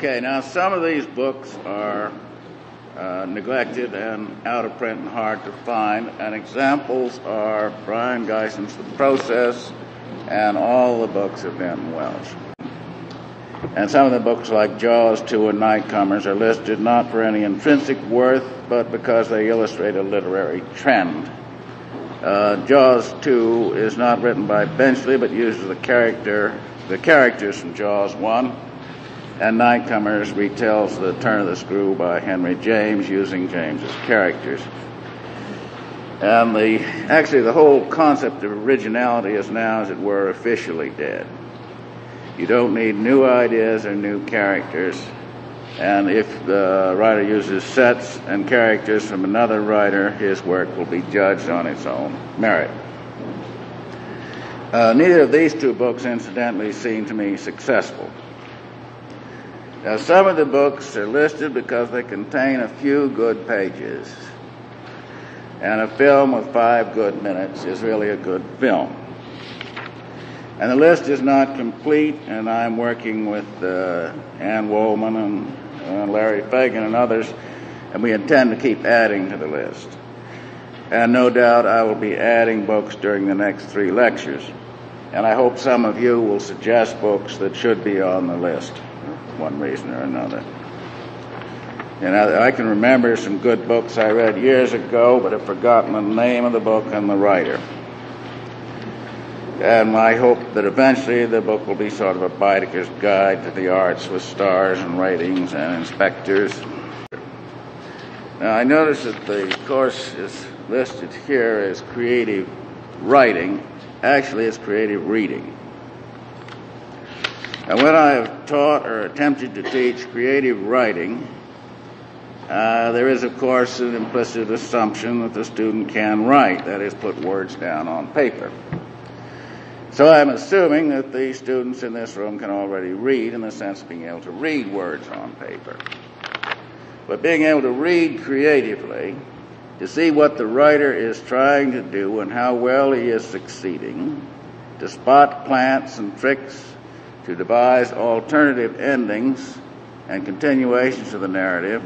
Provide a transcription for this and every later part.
Okay, now some of these books are neglected and out of print and hard to find, and examples are Brian Geison's The Process and all the books of Denton Welch. And some of the books like Jaws 2 and Nightcomers are listed not for any intrinsic worth, but because they illustrate a literary trend. Jaws 2 is not written by Benchley, but uses the characters from Jaws 1, and Nightcomers retells the Turn of the Screw by Henry James, using James's characters. And actually the whole concept of originality is now, as it were, officially dead. You don't need new ideas or new characters, and if the writer uses sets and characters from another writer, his work will be judged on its own merit. Neither of these two books, incidentally, seem to me successful. Now, some of the books are listed because they contain a few good pages, and a film with 5 good minutes is really a good film. And the list is not complete, and I'm working with Ann Woolman and Larry Fagan and others, and we intend to keep adding to the list. And no doubt I will be adding books during the next 3 lectures. And I hope some of you will suggest books that should be on the list, for one reason or another. And I can remember some good books I read years ago, but have forgotten the name of the book and the writer. And I hope that eventually the book will be sort of a Baedeker's guide to the arts with stars and ratings and inspectors. Now, I notice that the course is listed here as creative writing. Actually, it's creative reading. And when I have taught or attempted to teach creative writing, there is, of course, an implicit assumption that the student can write, that is, put words down on paper. So I'm assuming that the students in this room can already read, in the sense of being able to read words on paper. But being able to read creatively, to see what the writer is trying to do and how well he is succeeding, to spot plants and tricks, to devise alternative endings and continuations of the narrative,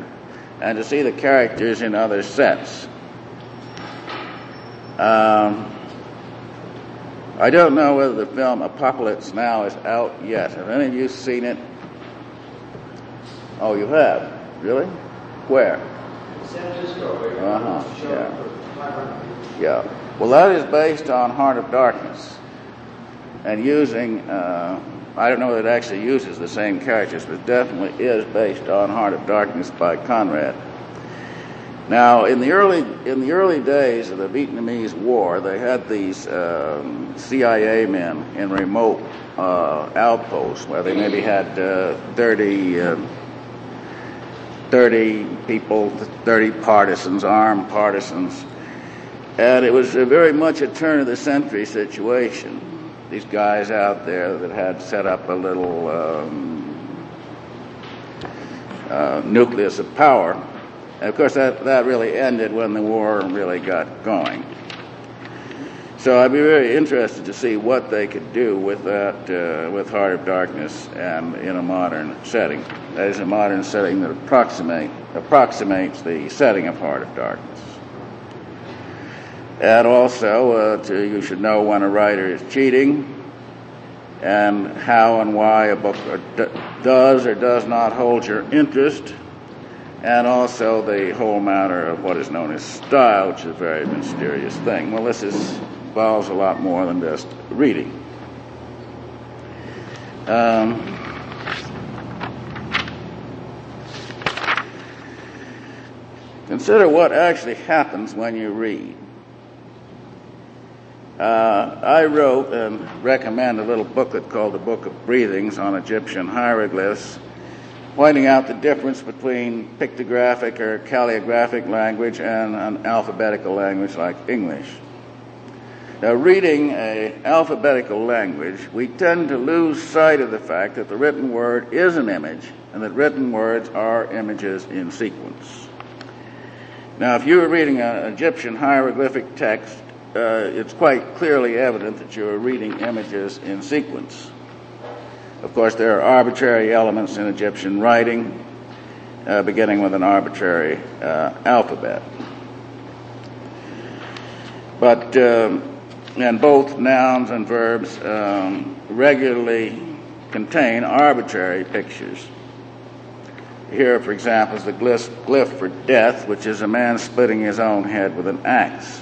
and to see the characters in other sets. I don't know whether the film Apocalypse Now is out yet. Have any of you seen it? Oh, you have? Really? Where? San Francisco. Yeah. Well, that is based on Heart of Darkness, and using, I don't know that it actually uses the same characters, but it definitely is based on Heart of Darkness by Conrad. Now, in the early days of the Vietnamese War, they had these CIA men in remote outposts where they maybe had 30 people, 30 partisans, armed partisans. And it was very much a turn-of-the-century situation. These guys out there that had set up a little nucleus of power. And of course, that really ended when the war really got going. So I'd be very interested to see what they could do with that, with Heart of Darkness, and in a modern setting. That is, a modern setting that approximates the setting of Heart of Darkness. And also, you should know when a writer is cheating, and how and why a book does or does not hold your interest, and also the whole matter of what is known as style, which is a very mysterious thing. Well, this involves a lot more than just reading. Consider what actually happens when you read. I wrote and recommend a little booklet called The Book of Breathings on Egyptian Hieroglyphs, pointing out the difference between pictographic or calligraphic language and an alphabetical language like English. Now, reading an alphabetical language, we tend to lose sight of the fact that the written word is an image, and that written words are images in sequence. Now, if you were reading an Egyptian hieroglyphic text, it's quite clearly evident that you are reading images in sequence. Of course, there are arbitrary elements in Egyptian writing, beginning with an arbitrary alphabet. But and both nouns and verbs regularly contain arbitrary pictures. Here, for example, is the glyph for death, which is a man splitting his own head with an axe.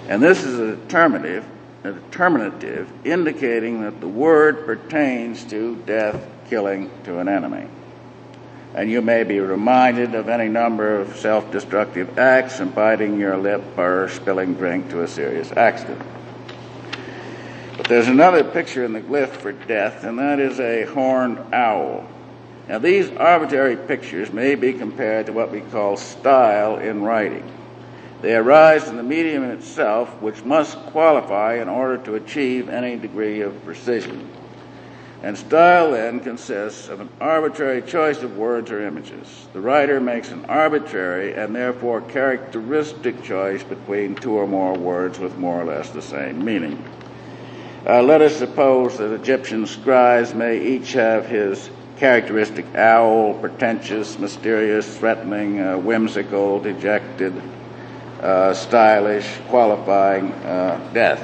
And this is a determinative indicating that the word pertains to death, killing to an enemy. And you may be reminded of any number of self-destructive acts, and biting your lip or spilling drink to a serious accident. But there's another picture in the glyph for death, and that is a horned owl. Now, these arbitrary pictures may be compared to what we call style in writing. They arise in the medium in itself, which must qualify in order to achieve any degree of precision. And style, then, consists of an arbitrary choice of words or images. The writer makes an arbitrary and therefore characteristic choice between two or more words with more or less the same meaning. Let us suppose that Egyptian scribes may each have his characteristic owl, pretentious, mysterious, threatening, whimsical, dejected, stylish, qualifying death.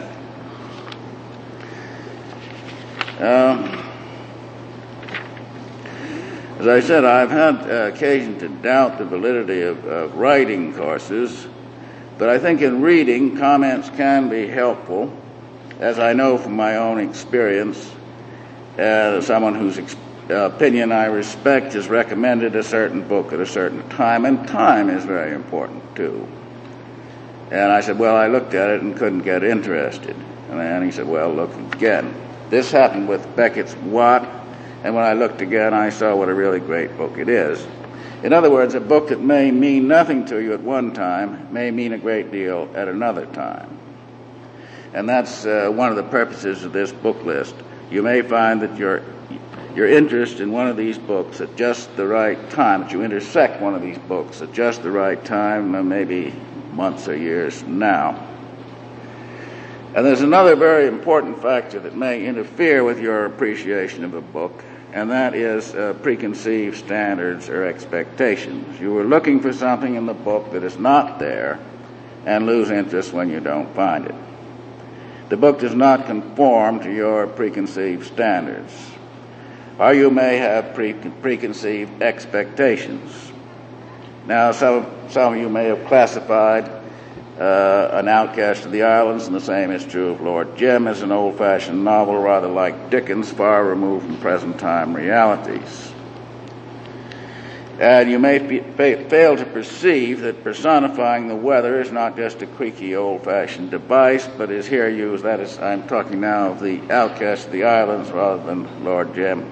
As I said, I've had occasion to doubt the validity of writing courses, but I think in reading, comments can be helpful, as I know from my own experience. Someone whose opinion I respect has recommended a certain book at a certain time, and time is very important too. And I said, well, I looked at it and couldn't get interested. And then he said, well, look again. This happened with Beckett's What, and when I looked again, I saw what a really great book it is. In other words, a book that may mean nothing to you at one time may mean a great deal at another time. And that's one of the purposes of this book list. You may find that your interest in one of these books at just the right time, that you intersect one of these books at just the right time, maybe months or years from now. And there's another very important factor that may interfere with your appreciation of a book, and that is preconceived standards or expectations. You are looking for something in the book that is not there and lose interest when you don't find it. The book does not conform to your preconceived standards, or you may have preconceived expectations. Now, some of you may have classified An Outcast of the Islands, and the same is true of Lord Jim, as an old-fashioned novel rather like Dickens, far removed from present-time realities. And you may fail to perceive that personifying the weather is not just a creaky old-fashioned device, but is here used, that is, I'm talking now of The Outcast of the Islands rather than Lord Jim,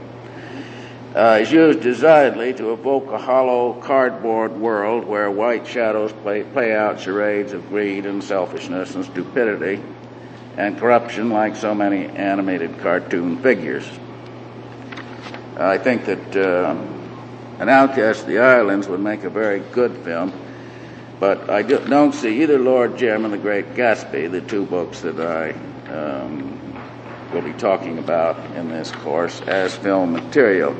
is used designedly to evoke a hollow cardboard world where white shadows play out charades of greed and selfishness and stupidity and corruption like so many animated cartoon figures. I think that An Outcast of the Islands would make a very good film, but I don't see either Lord Jim and The Great Gatsby, the two books that I will be talking about in this course, as film material.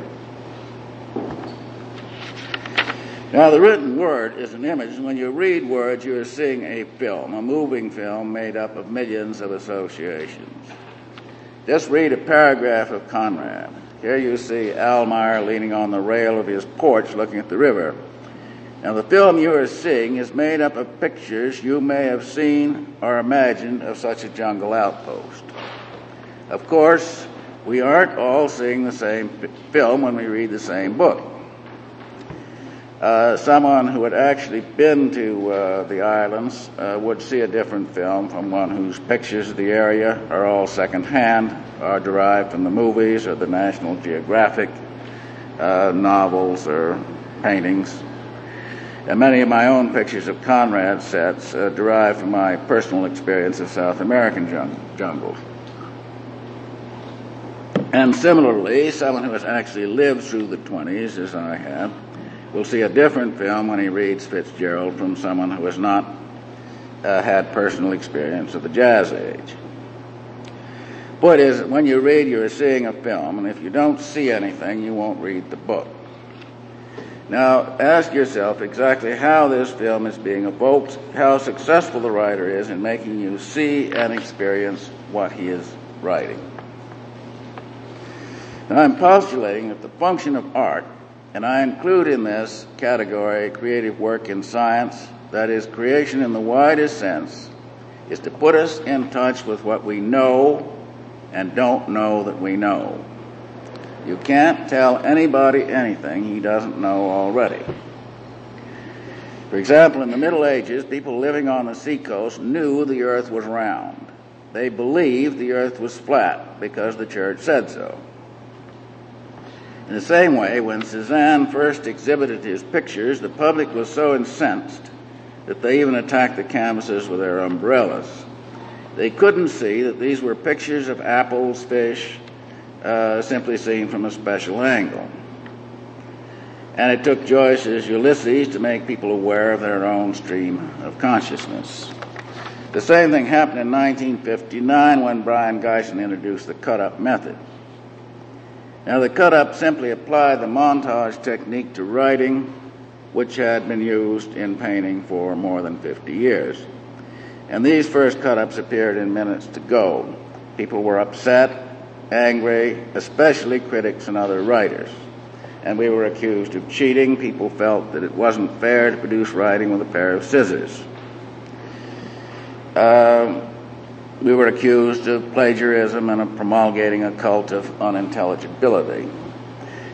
Now, the written word is an image, and when you read words, you are seeing a film, a moving film made up of millions of associations. Just read a paragraph of Conrad. Here you see Almayer leaning on the rail of his porch looking at the river. Now, the film you are seeing is made up of pictures you may have seen or imagined of such a jungle outpost. Of course, we aren't all seeing the same film when we read the same book. Someone who had actually been to the islands would see a different film from one whose pictures of the area are all secondhand, are derived from the movies or the National Geographic novels or paintings. And many of my own pictures of Conrad sets derive from my personal experience of South American jungles. And similarly, someone who has actually lived through the 20s, as I have, will see a different film when he reads Fitzgerald from someone who has not had personal experience of the Jazz Age. point is that when you read, you're seeing a film, and if you don't see anything, you won't read the book. Now, ask yourself exactly how this film is being evoked, how successful the writer is in making you see and experience what he is writing. Now, I'm postulating that the function of art, and I include in this category creative work in science, that is, creation in the widest sense, is to put us in touch with what we know and don't know that we know. You can't tell anybody anything he doesn't know already. For example, in the Middle Ages, people living on the seacoast knew the earth was round. They believed the earth was flat because the church said so. In the same way, when Cézanne first exhibited his pictures, the public was so incensed that they even attacked the canvases with their umbrellas. They couldn't see that these were pictures of apples, fish, simply seen from a special angle. And it took Joyce's Ulysses to make people aware of their own stream of consciousness. The same thing happened in 1959 when Brion Gysin introduced the cut-up method. Now, the cut-up simply applied the montage technique to writing, which had been used in painting for more than 50 years. And these first cut-ups appeared in Minutes to Go. People were upset, angry, especially critics and other writers. And we were accused of cheating. People felt that it wasn't fair to produce writing with a pair of scissors. We were accused of plagiarism and of promulgating a cult of unintelligibility.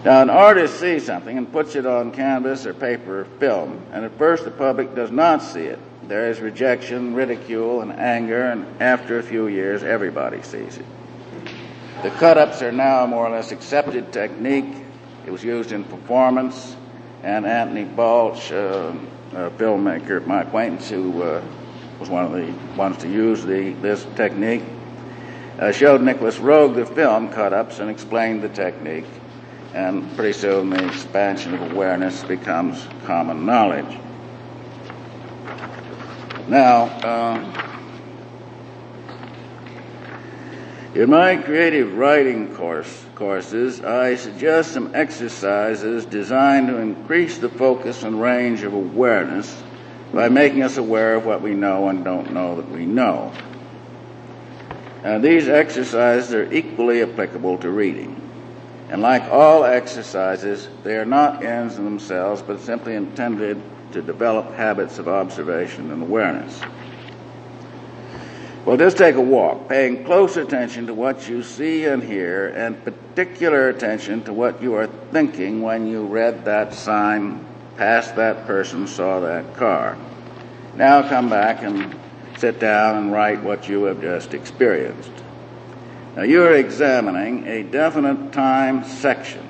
Now, an artist sees something and puts it on canvas or paper or film, and at first the public does not see it. There is rejection, ridicule, and anger, and after a few years, everybody sees it. The cut-ups are now a more or less accepted technique. It was used in performance, and Anthony Balch, a filmmaker, my acquaintance, who was one of the ones to use this technique, showed Nicholas Roeg the film cut-ups and explained the technique, and pretty soon the expansion of awareness becomes common knowledge. Now, in my creative writing courses, I suggest some exercises designed to increase the focus and range of awareness by making us aware of what we know and don't know that we know. These exercises are equally applicable to reading. And like all exercises, they are not ends in themselves, but simply intended to develop habits of observation and awareness. Well, just take a walk, paying close attention to what you see and hear, and particular attention to what you are thinking when you read that sign, passed that person, saw that car. Now come back and sit down and write what you have just experienced. Now, you are examining a definite time section,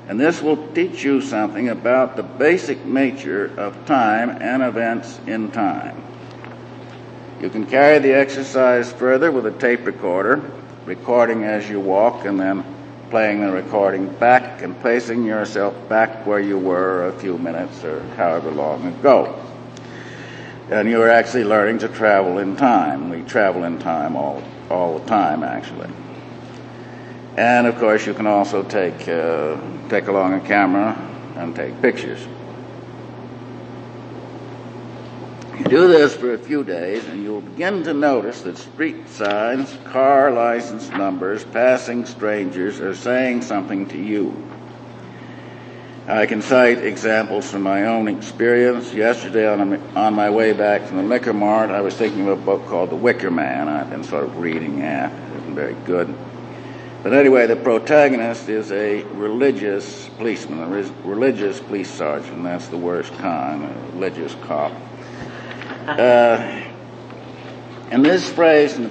and this will teach you something about the basic nature of time and events in time. You can carry the exercise further with a tape recorder, recording as you walk and then playing the recording back and placing yourself back where you were a few minutes or however long ago. And you are actually learning to travel in time. We travel in time all the time, actually. And, of course, you can also take along a camera and take pictures. You do this for a few days, and you'll begin to notice that street signs, car license numbers, passing strangers are saying something to you. I can cite examples from my own experience. Yesterday, on my way back from the liquor mart, I was thinking of a book called The Wicker Man. I've been sort of reading that. It isn't very good. But anyway, the protagonist is a religious policeman, a religious police sergeant. That's the worst kind, a religious cop. And this phrase in the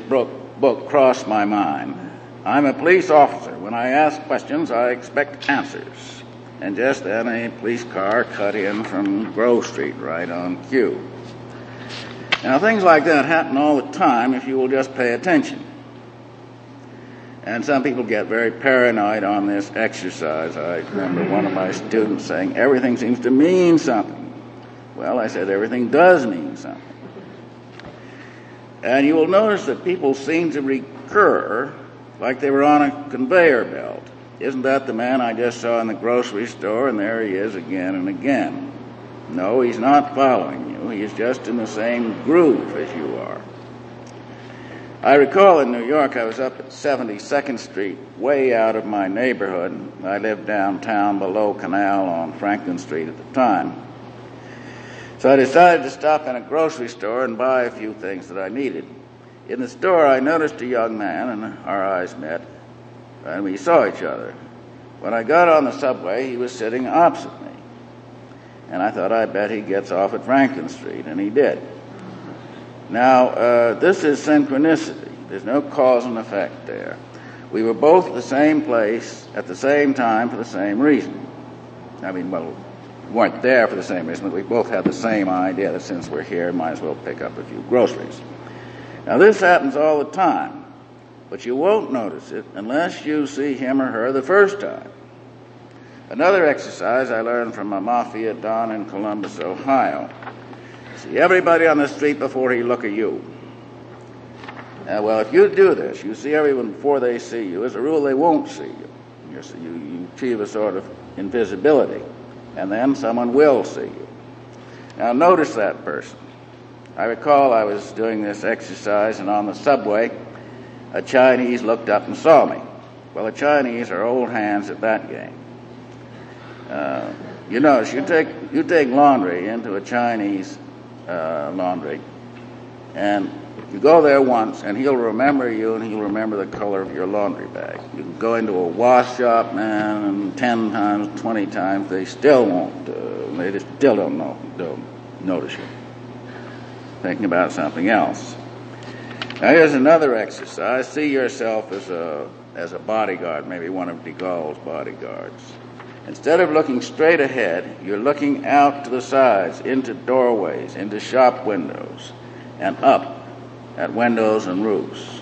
book crossed my mind. I'm a police officer. When I ask questions, I expect answers. And just then a police car cut in from Grove Street right on cue. Now, things like that happen all the time if you will just pay attention. And some people get very paranoid on this exercise. I remember one of my students saying, everything seems to mean something. Well, I said, everything does mean something. And you will notice that people seem to recur like they were on a conveyor belt. Isn't that the man I just saw in the grocery store, and there he is again and again? No, he's not following you. He's just in the same groove as you are. I recall in New York, I was up at 72nd Street, way out of my neighborhood. I lived downtown below Canal on Franklin Street at the time. So I decided to stop in a grocery store and buy a few things that I needed. In the store, I noticed a young man, and our eyes met, and we saw each other. When I got on the subway, he was sitting opposite me. And I thought, I bet he gets off at Franklin Street, and he did. Now, this is synchronicity. There's no cause and effect there. We were both at the same place at the same time for the same reason. I mean, well, we weren't there for the same reason, but we both had the same idea that since we're here, might as well pick up a few groceries. Now, this happens all the time, but you won't notice it unless you see him or her the first time. Another exercise I learned from a mafia don in Columbus, Ohio. See everybody on the street before he look at you. Well, if you do this, you see everyone before they see you. As a rule, they won't see you. You achieve a sort of invisibility, and then someone will see you. Now, notice that person. I recall I was doing this exercise, and on the subway, a Chinese looked up and saw me. Well, the Chinese are old hands at that game. You notice, you take laundry into a Chinese laundry, and you go there once, and he'll remember you, and he'll remember the color of your laundry bag. You can go into a wash shop, man, and 10 times, 20 times, they still won't. They just still don't notice you. Thinking about something else. Now, here's another exercise. See yourself as a bodyguard, maybe one of de Gaulle's bodyguards. Instead of looking straight ahead, you're looking out to the sides, into doorways, into shop windows, and up at windows and roofs.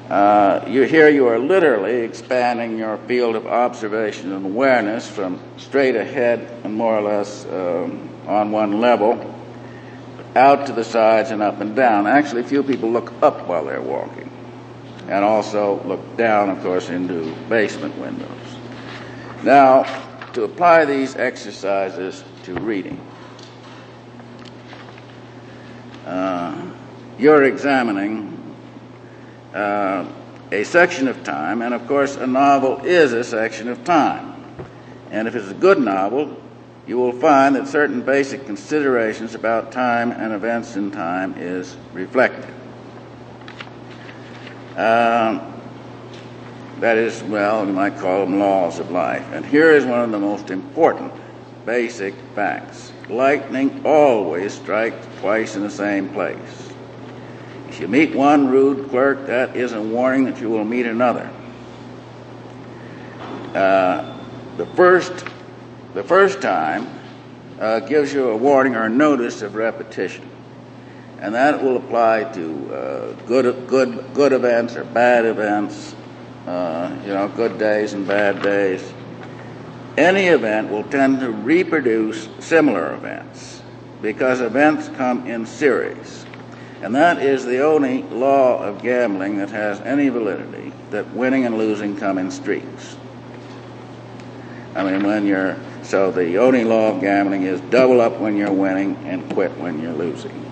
You are literally expanding your field of observation and awareness from straight ahead and more or less on one level, out to the sides and up and down. Actually, few people look up while they're walking, and also look down, of course, into basement windows. Now, to apply these exercises to reading, you're examining a section of time, and of course a novel is a section of time. And if it's a good novel, you will find that certain basic considerations about time and events in time is reflected. That is, well, you might call them laws of life. And here is one of the most important basic facts. Lightning always strikes twice in the same place. If you meet one rude clerk, that is a warning that you will meet another. The first time gives you a warning or notice of repetition, and that will apply to good events or bad events. Good days and bad days. Any event will tend to reproduce similar events because events come in series. And that is the only law of gambling that has any validity, that winning and losing come in streaks. So the only law of gambling is double up when you're winning and quit when you're losing.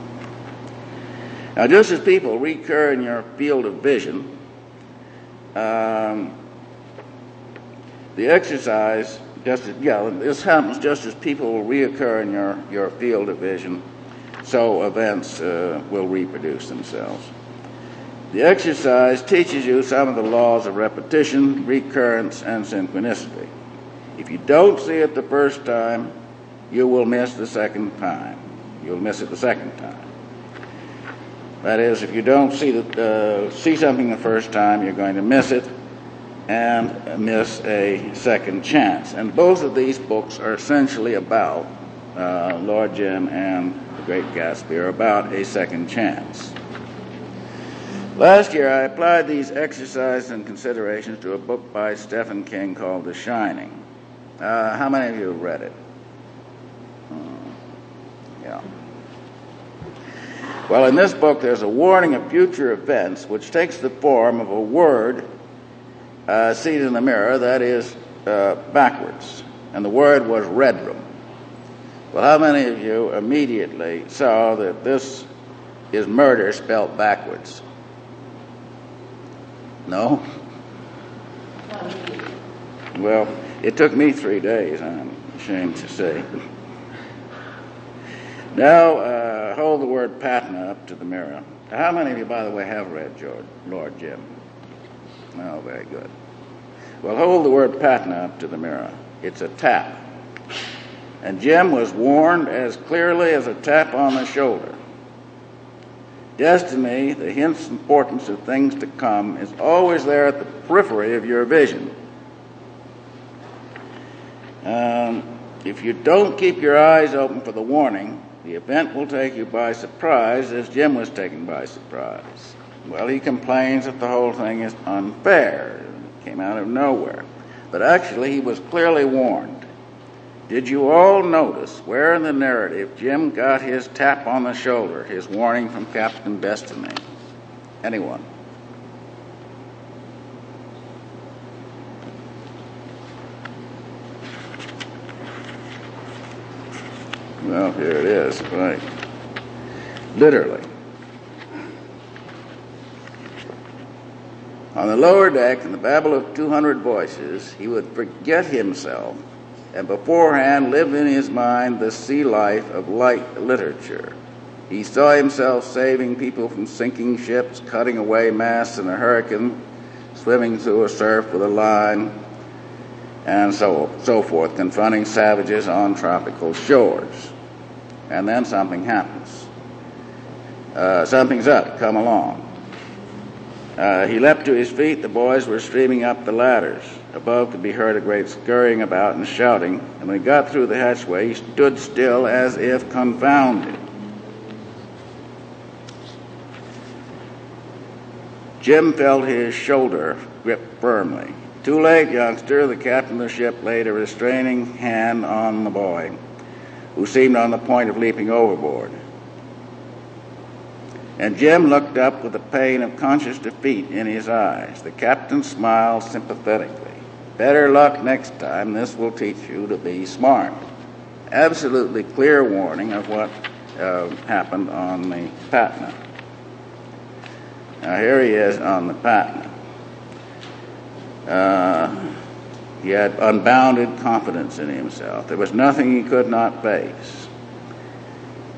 Now, just as people recur in your field of vision, the exercise, this happens just as people will reoccur in your field of vision, so events will reproduce themselves. The exercise teaches you some of the laws of repetition, recurrence, and synchronicity. If you don't see it the first time, you will miss the second time. You'll miss it the second time. That is, if you don't see something the first time, you're going to miss it and miss a second chance. And both of these books are essentially about, Lord Jim and The Great Gatsby are about a second chance. Last year, I applied these exercises and considerations to a book by Stephen King called The Shining. How many of you have read it? Yeah. Well, in this book, there's a warning of future events which takes the form of a word seen in the mirror, that is, backwards. And the word was red room. Well, how many of you immediately saw that this is murder spelled backwards? No? Well, it took me 3 days, I'm ashamed to say. Now, hold the word Patna up to the mirror. How many of you, by the way, have read Lord Jim? Oh, very good. Well, hold the word Patna up to the mirror. It's a tap. And Jim was warned as clearly as a tap on the shoulder. Destiny, the hint's importance of things to come, is always there at the periphery of your vision. If you don't keep your eyes open for the warning, the event will take you by surprise, as Jim was taken by surprise. Well, he complains that the whole thing is unfair. It came out of nowhere. But actually, he was clearly warned. Did you all notice where in the narrative Jim got his tap on the shoulder, his warning from Captain Destiny? Anyone? Well, here it is, right. Literally. On the lower deck, in the babble of 200 voices, he would forget himself and beforehand live in his mind the sea life of light literature. He saw himself saving people from sinking ships, cutting away masts in a hurricane, swimming through a surf with a line, and so forth, confronting savages on tropical shores. And then something happens. Something's up, come along. He leapt to his feet. The boys were streaming up the ladders. Above could be heard a great scurrying about and shouting, and when he got through the hatchway, he stood still as if confounded. Jim felt his shoulder grip firmly. Too late, youngster, the captain of the ship laid a restraining hand on the boy, who seemed on the point of leaping overboard. And Jim looked up with the pain of conscious defeat in his eyes. The captain smiled sympathetically. Better luck next time. This will teach you to be smart. Absolutely clear warning of what happened on the Patna. Now here he is on the Patna. He had unbounded confidence in himself. There was nothing he could not face.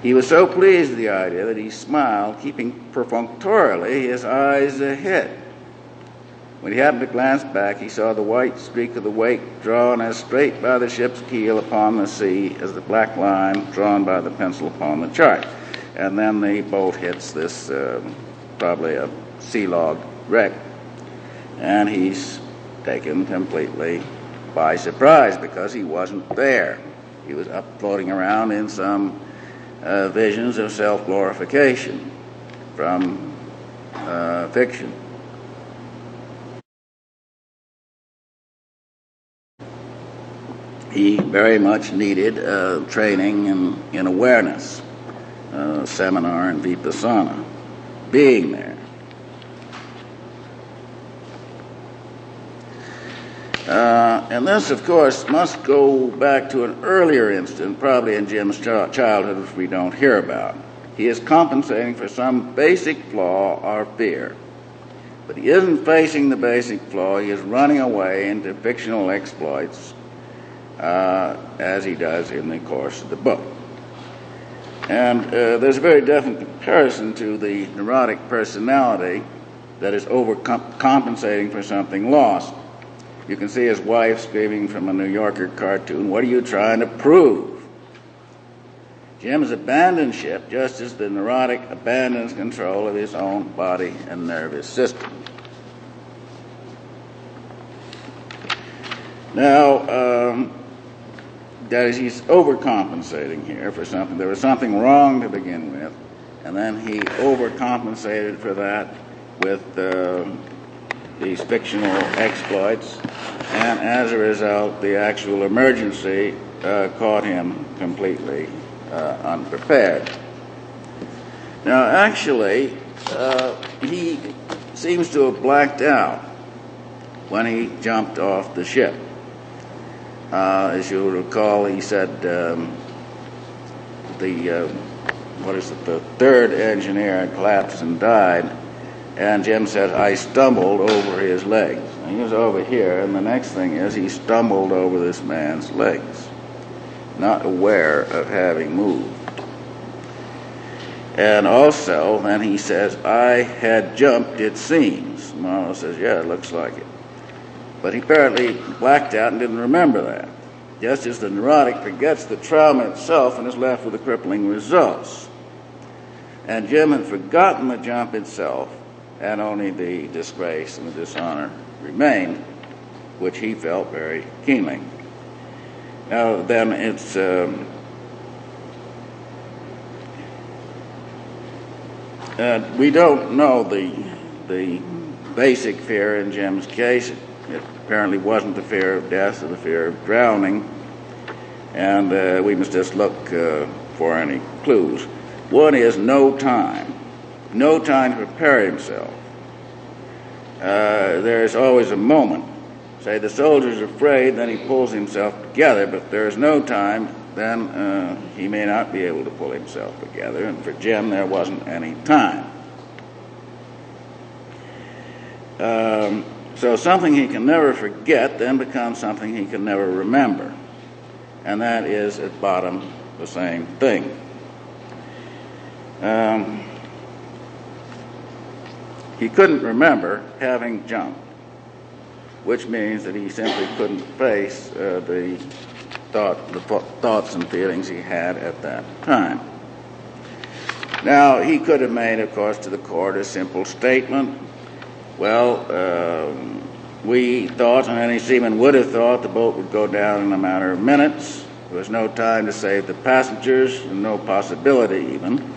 He was so pleased with the idea that he smiled, keeping perfunctorily his eyes ahead. When he happened to glance back, he saw the white streak of the wake drawn as straight by the ship's keel upon the sea as the black line drawn by the pencil upon the chart. And then the boat hits this, probably a sea log wreck, and he's taken completely by surprise because he wasn't there. He was up floating around in some visions of self-glorification from fiction. He very much needed training in awareness, seminar in Vipassana, being there. And this, of course, must go back to an earlier incident, probably in Jim's childhood, which we don't hear about. He is compensating for some basic flaw or fear. But he isn't facing the basic flaw. He is running away into fictional exploits, as he does in the course of the book. And there's a very definite comparison to the neurotic personality that is overcompensating for something lost. You can see his wife screaming from a New Yorker cartoon, "What are you trying to prove?" Jim's abandoned ship just as the neurotic abandons control of his own body and nervous system. Now, that is, he's overcompensating here for something. There was something wrong to begin with, and then he overcompensated for that with these fictional exploits, and as a result, the actual emergency caught him completely unprepared. Now, actually, he seems to have blacked out when he jumped off the ship. As you'll recall, he said the third engineer had collapsed and died, and Jim said, I stumbled over his legs. And he was over here, and the next thing is he stumbled over this man's legs, not aware of having moved. And also, then he says, I had jumped, it seems. Marlowe says, yeah, it looks like it. But he apparently blacked out and didn't remember that. Just as the neurotic forgets the trauma itself and is left with the crippling results. And Jim had forgotten the jump itself, and only the disgrace and the dishonor remained, which he felt very keenly. Now, then it's... we don't know the basic fear in Jim's case. It apparently wasn't the fear of death or the fear of drowning, and we must just look for any clues. One is no time to prepare himself. There's always a moment. Say the soldier's afraid, then he pulls himself together, but if there's no time, then he may not be able to pull himself together, and for Jim there wasn't any time. So something he can never forget then becomes something he can never remember, and that is at bottom the same thing. He couldn't remember having jumped, which means that he simply couldn't face the thoughts and feelings he had at that time. Now, he could have made, of course, to the court a simple statement. Well, we thought, and any seaman would have thought, the boat would go down in a matter of minutes. There was no time to save the passengers, and no possibility even.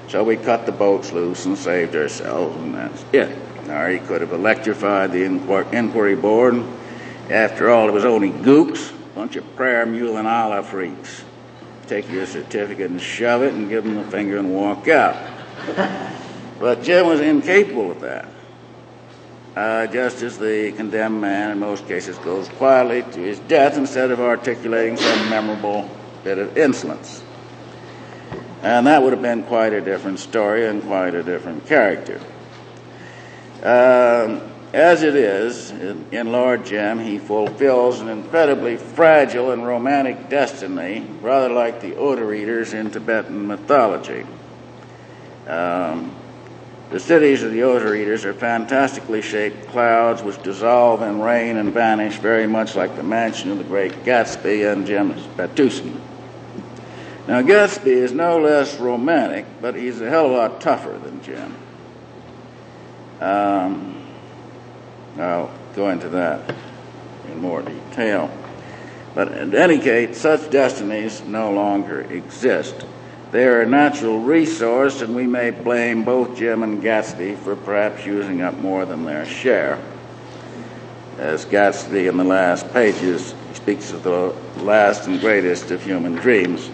So we cut the boats loose and saved ourselves, and that's it. Or he could have electrified the inquiry board. After all, it was only gooks, a bunch of prayer mule and Allah freaks. Take your certificate and shove it and give them the finger and walk out. But Jim was incapable of that. Just as the condemned man in most cases goes quietly to his death instead of articulating some memorable bit of insolence. And that would have been quite a different story and quite a different character. As it is, in Lord Jim, he fulfills an incredibly fragile and romantic destiny, rather like the odor eaters in Tibetan mythology. The cities of the odor eaters are fantastically shaped clouds which dissolve in rain and vanish, very much like the mansion of the great Gatsby and Jim's Batusin. Now, Gatsby is no less romantic, but he's a hell of a lot tougher than Jim. I'll go into that in more detail. But in any case, such destinies no longer exist. They are a natural resource, and we may blame both Jim and Gatsby for perhaps using up more than their share. As Gatsby in the last pages speaks of the last and greatest of human dreams.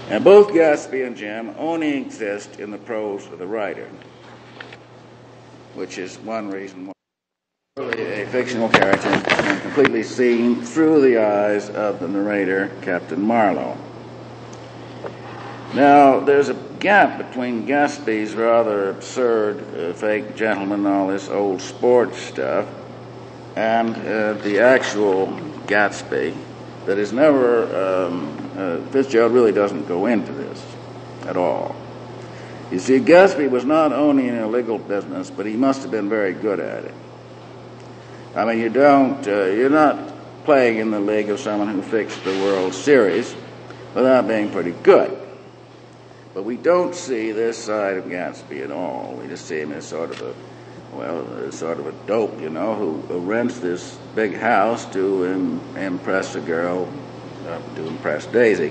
And both Gatsby and Jim only exist in the prose of the writer, which is one reason why a fictional character is completely seen through the eyes of the narrator, Captain Marlowe. Now, there's a gap between Gatsby's rather absurd fake gentleman, all this old sports stuff, and the actual Gatsby that is never, Fitzgerald really doesn't go into this at all. You see, Gatsby was not only in illegal business, but he must have been very good at it. I mean, you're not playing in the league of someone who fixed the World Series without being pretty good. But we don't see this side of Gatsby at all. We just see him as sort of a dope, who rents this big house to impress a girl, to impress Daisy.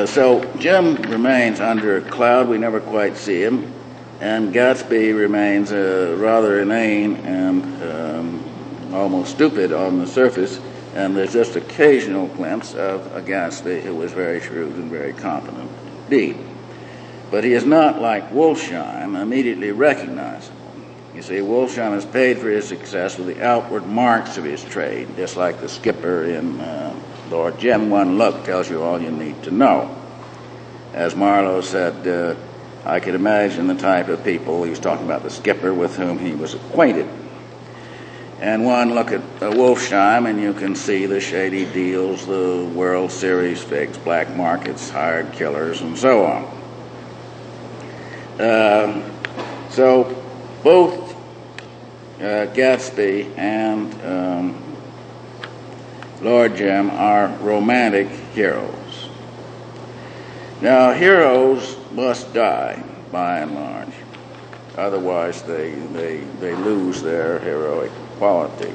So Jim remains under a cloud. We never quite see him. And Gatsby remains rather inane and almost stupid on the surface, And there's just occasional glimpse of a Gatsby who was very shrewd and very competent indeed. But he is not like Wolfsheim, immediately recognizable. You see, Wolfsheim is paid for his success with the outward marks of his trade, just like the skipper in Lord Jim. One look tells you all you need to know. As Marlowe said, I could imagine the type of people, he was talking about the skipper, with whom he was acquainted. And one look at Wolfsheim and you can see the shady deals, the World Series figs, black markets, hired killers, and so on. So both Gatsby and Lord Jim are romantic heroes. Now, heroes must die, by and large. Otherwise, they lose their heroic quality.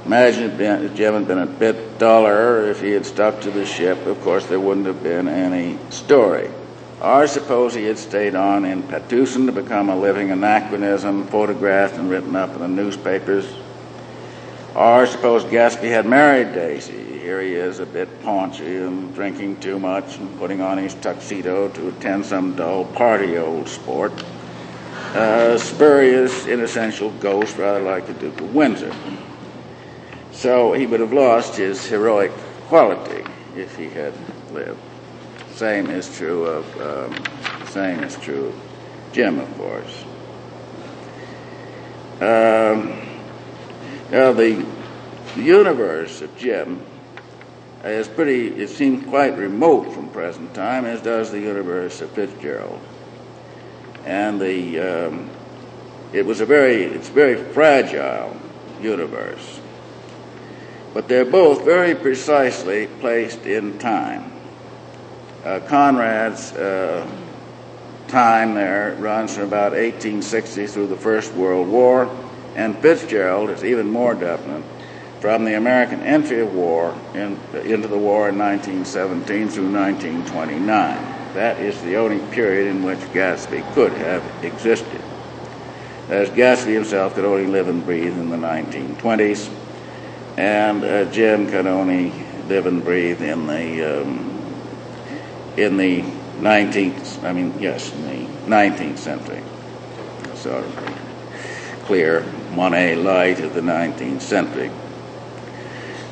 Imagine if Jim had been a bit duller, if he had stuck to the ship, of course there wouldn't have been any story. Or suppose he had stayed on in Petusan to become a living anachronism, photographed and written up in the newspapers. Or suppose Gatsby had married Daisy. Here he is, a bit paunchy and drinking too much and putting on his tuxedo to attend some dull party, old sport. Spurious, inessential ghost, rather like the Duke of Windsor. So he would have lost his heroic quality if he had lived. Same is true of Jim, of course. Now the universe of Jim is it seems quite remote from present time, as does the universe of Fitzgerald. And it's a very fragile universe. But they're both very precisely placed in time. Conrad's time there runs from about 1860 through the First World War, and Fitzgerald is even more definite from the American entry of war into the war in 1917 through 1929. That is the only period in which Gatsby could have existed. As Gatsby himself could only live and breathe in the 1920s, and Jim could only live and breathe in the 19th century. Sort of clear Monet light of the 19th century.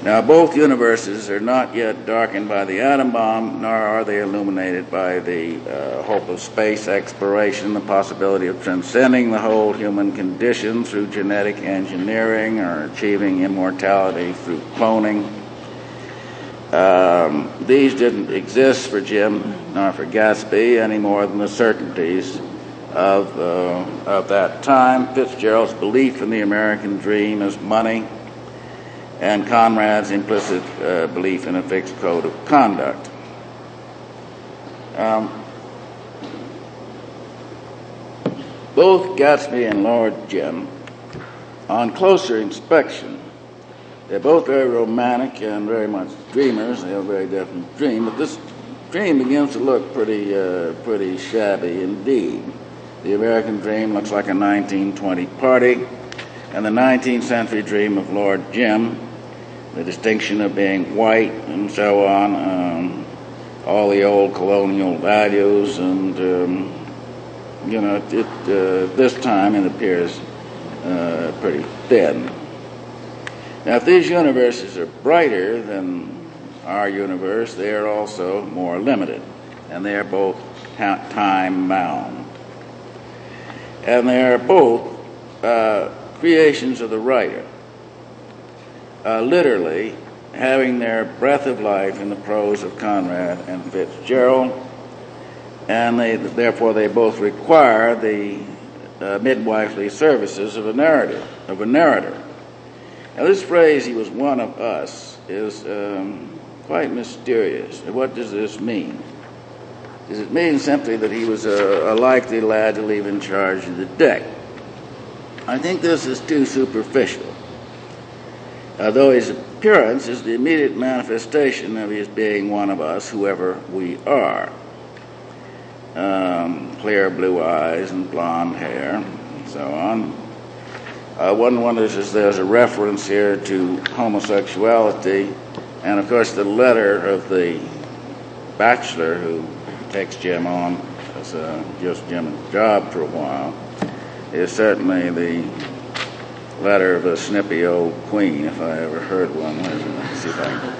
Now, both universes are not yet darkened by the atom bomb, nor are they illuminated by the hope of space exploration, the possibility of transcending the whole human condition through genetic engineering or achieving immortality through cloning. These didn't exist for Jim nor for Gatsby any more than the certainties of that time. Fitzgerald's belief in the American dream as money, and Conrad's implicit belief in a fixed code of conduct. Both Gatsby and Lord Jim, on closer inspection, they're both very romantic and very much dreamers. They have a very definite dream, but this dream begins to look pretty shabby indeed. The American dream looks like a 1920 party, and the 19th century dream of Lord Jim, the distinction of being white and so on, all the old colonial values, and this time it appears pretty thin. Now, if these universes are brighter than our universe, they are also more limited, and they are both time-bound. And they are both creations of the writer, literally having their breath of life in the prose of Conrad and Fitzgerald, and therefore they both require the midwifely services of a narrator. Now, this phrase, "he was one of us," is quite mysterious. What does this mean? Does it mean simply that he was a likely lad to leave in charge of the deck? I think this is too superficial, though his appearance is the immediate manifestation of his being one of us, whoever we are. Clear blue eyes and blonde hair, and so on. One wonders if there's a reference here to homosexuality, and of course the letter of the bachelor who takes Jim on as just Jim's job for a while is certainly the letter of a snippy old queen, if I ever heard one. Let's see if I can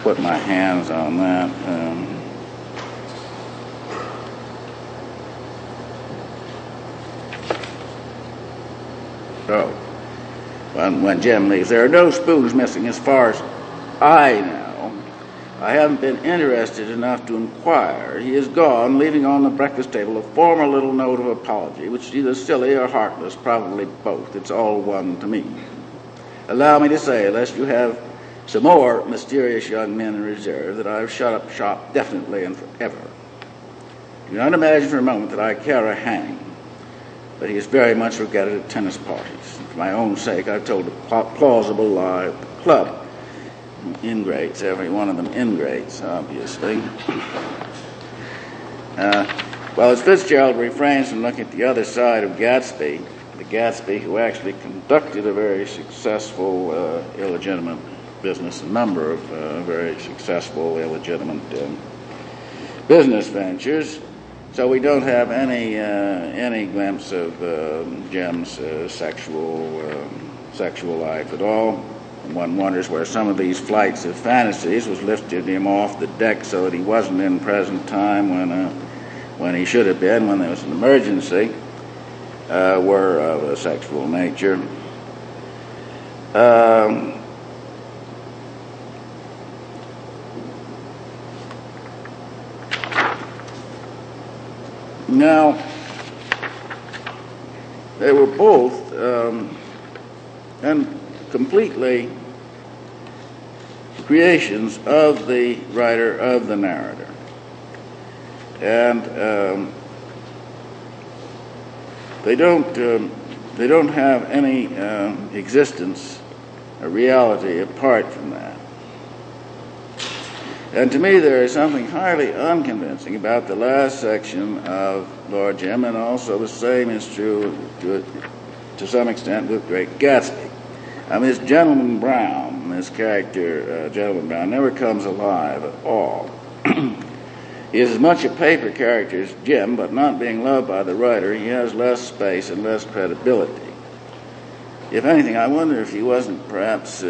put my hands on that. When Jim leaves, there are no spoons missing as far as I know. I haven't been interested enough to inquire. He is gone, leaving on the breakfast table a formal little note of apology, which is either silly or heartless, probably both. It's all one to me. Allow me to say, lest you have some more mysterious young men in reserve, that I have shut up shop definitely and forever. Do not imagine for a moment that I care a hang, but he is very much regretted at tennis parties. For my own sake, I've told a plausible lie at the club. Ingrates, every one of them ingrates, obviously. Well, as Fitzgerald refrains from looking at the other side of Gatsby, the Gatsby who actually conducted a very successful illegitimate business, a number of very successful illegitimate business ventures, so we don't have any glimpse of Jim's sexual life at all. And one wonders where some of these flights of fantasies was lifted him off the deck so that he wasn't in present time when he should have been, when there was an emergency, were of a sexual nature. Now, they were both and completely creations of the writer, of the narrator. And they don't have any existence, a reality apart from that. And to me, there is something highly unconvincing about the last section of Lord Jim, and also the same is true to some extent with Great Gatsby. I mean, this Gentleman Brown, this character, Gentleman Brown, never comes alive at all. He is as much a paper character as Jim, but not being loved by the writer, he has less space and less credibility. If anything, I wonder if he wasn't perhaps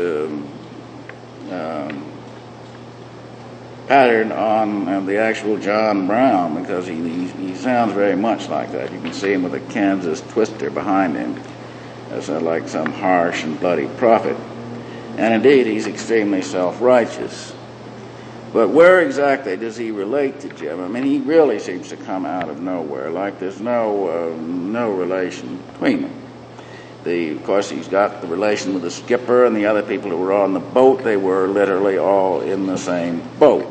patterned on the actual John Brown, because he sounds very much like that. You can see him with a Kansas twister behind him, as like some harsh and bloody prophet. And indeed, he's extremely self-righteous. But where exactly does he relate to Jim? I mean, he really seems to come out of nowhere, like there's no relation between them. Of course, he's got the relation with the skipper and the other people who were on the boat. They were literally all in the same boat.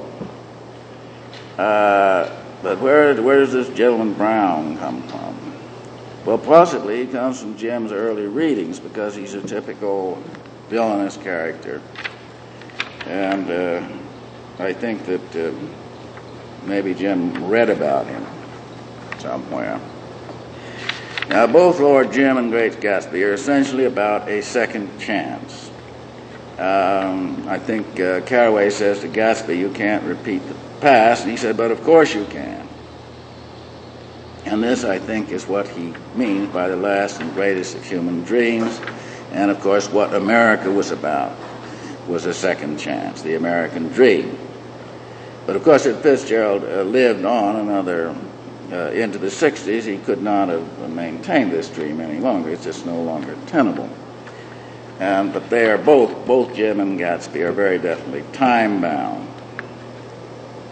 But where does this Gentleman Brown come from? Well, possibly he comes from Jim's early readings, because he's a typical villainous character. And I think that maybe Jim read about him somewhere. Now, both Lord Jim and Great Gatsby are essentially about a second chance. I think Carraway says to Gatsby, you can't repeat the past, and he said, but of course you can. And this, I think, is what he means by the last and greatest of human dreams, and of course what America was about was a second chance, the American dream. But of course, if Fitzgerald lived on another into the 60s, he could not have maintained this dream any longer. It's just no longer tenable. But they are both Jim and Gatsby are very definitely time-bound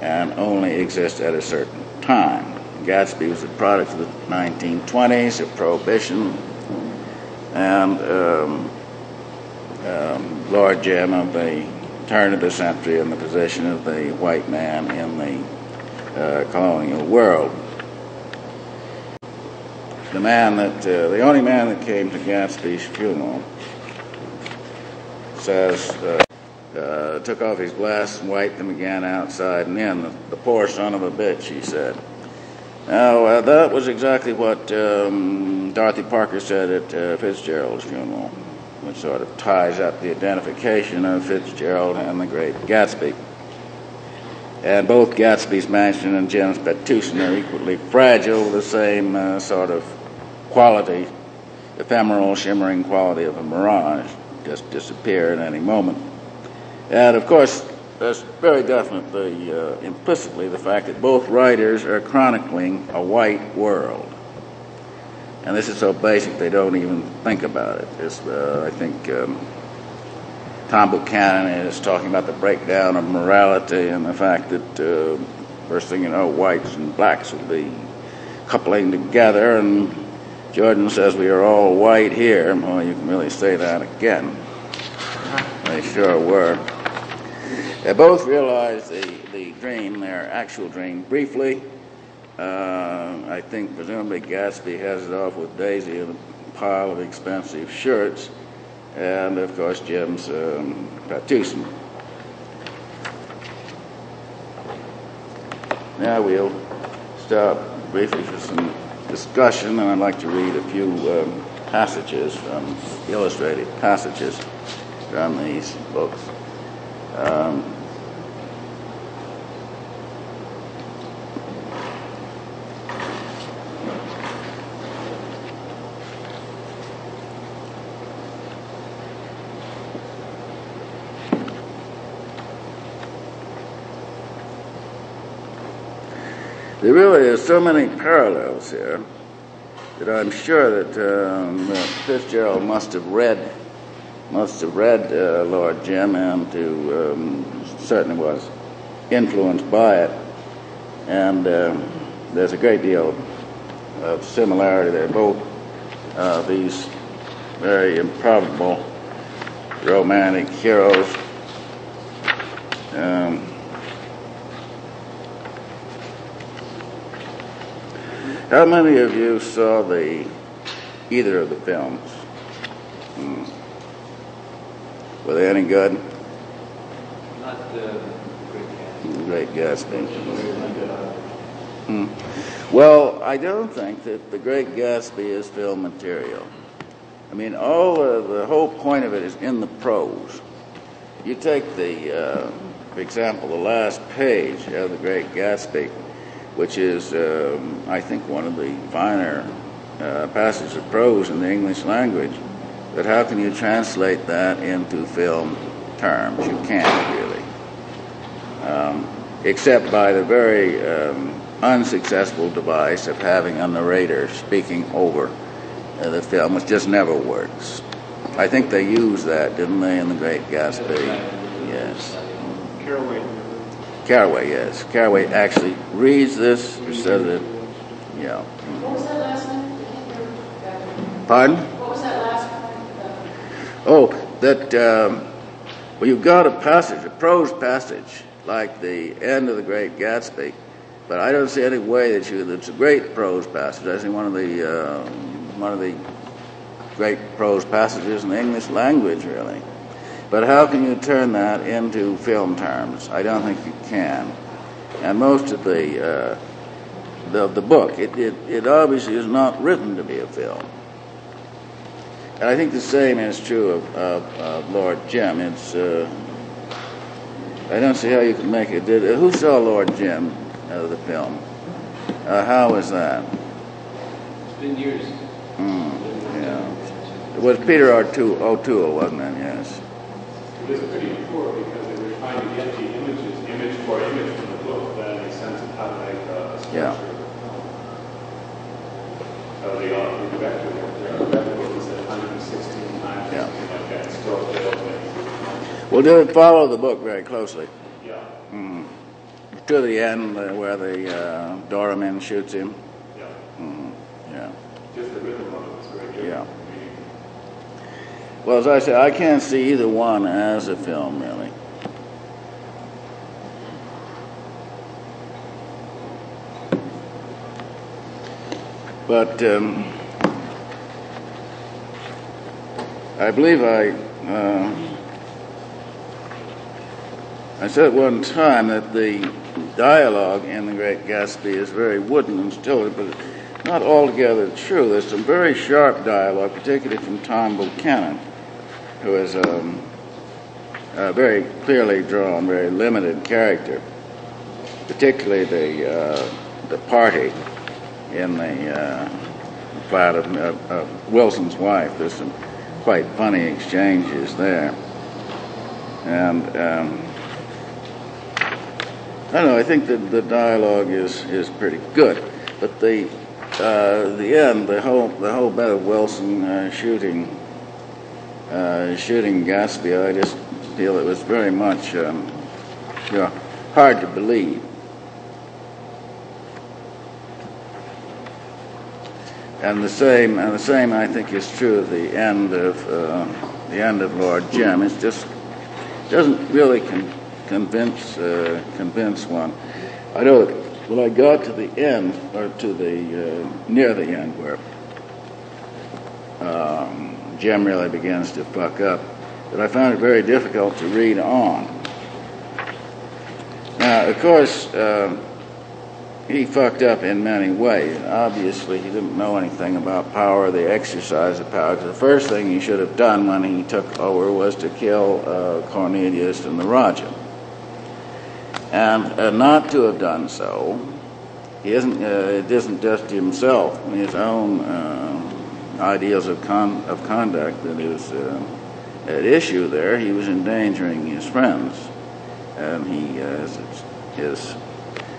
and only exist at a certain time. Gatsby was a product of the 1920s, of Prohibition, and Lord Jim of the turn of the century and the position of the white man in the colonial world. The only man that came to Gatsby's funeral says, took off his glasses and wiped them again outside and in. The poor son of a bitch, he said. Now, that was exactly what Dorothy Parker said at Fitzgerald's funeral, which sort of ties up the identification of Fitzgerald and the Great Gatsby. And both Gatsby's mansion and Jim's Petusian are equally fragile, the same sort of quality, ephemeral, shimmering quality of a mirage, just disappear at any moment. And of course, there's very definitely, implicitly, the fact that both writers are chronicling a white world. And this is so basic they don't even think about it. I think Tom Buchanan is talking about the breakdown of morality and the fact that first thing you know, whites and blacks will be coupling together, and Jordan says we are all white here. Well, you can really say that again. They sure were. They both realized the dream, their actual dream, briefly. I think presumably Gatsby has it off with Daisy in a pile of expensive shirts, and of course Jim's Petusian. Now we'll stop briefly for some discussion, and I'd like to read a few passages from illustrated passages from these books. There really are so many parallels here that I'm sure that Fitzgerald must have read Lord Jim, and certainly was influenced by it. And there's a great deal of similarity there. Both these very improbable romantic heroes. How many of you saw either of the films? Were they any good? Not the Great Gatsby. Well, I don't think that The Great Gatsby is film material. I mean, the whole point of it is in the prose. You take for example, the last page of The Great Gatsby, which is, I think, one of the finer passages of prose in the English language. But how can you translate that into film terms? You can't really, except by the very unsuccessful device of having a narrator speaking over the film, which just never works. I think they used that, didn't they, in The Great Gatsby? Yes. Caraway, yes. Caraway actually reads this, says it, yeah. What was that last one? Pardon? What was that last one? Oh, that, well, you've got a passage, a prose passage, like the end of The Great Gatsby, but I don't see any way that it's a great prose passage. I see one of the great prose passages in the English language, really. But how can you turn that into film terms? I don't think you can. And most of the book, it obviously is not written to be a film. And I think the same is true of Lord Jim. It's I don't see how you can make it. Who saw Lord Jim, the film? How was that? It's been years. Yeah. It was Peter O'Toole, wasn't it? Yes. It was pretty poor because they were trying to get the images, image for image from the book, that makes sense of how to make a structure. Yeah. The vector book is at 116 times, Yeah. something like that. It's still fails. Well, did it follow the book very closely? Yeah. To the end where the doorman shoots him? Yeah. Yeah. Just the rhythm of it was very good. Yeah. Well, as I said, I can't see either one as a film, really. But I believe I said at one time that the dialogue in The Great Gatsby is very wooden and stilted, but not altogether true. There's some very sharp dialogue, particularly from Tom Buchanan, who is a very clearly drawn, very limited character, particularly the party in the flat of Wilson's wife. There's some quite funny exchanges there. And I don't know, I think that the dialogue is pretty good, but the end, the whole bit of Wilson shooting Gatsby, I just feel it was very much hard to believe. And the same I think is true of the end of Lord Jim. It just doesn't really convince one. I know that when I got to the end, or to the near the end, where Jim really begins to fuck up, that I found it very difficult to read on. Now, of course, he fucked up in many ways. Obviously, he didn't know anything about power, the exercise of power. The first thing he should have done when he took over was to kill Cornelius and the Raja. And not to have done so, it isn't just himself and his own ideals of conduct that is at issue there. He was endangering his friends, and his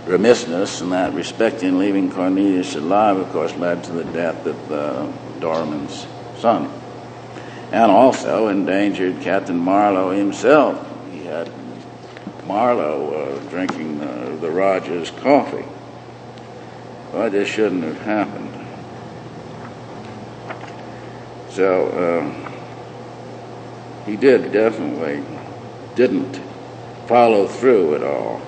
remissness in that respect in leaving Cornelius alive, of course, led to the death of Doramin's son, and also endangered Captain Marlowe himself. He had Marlowe drinking the Raja's coffee. Well, this shouldn't have happened. So he definitely didn't follow through at all.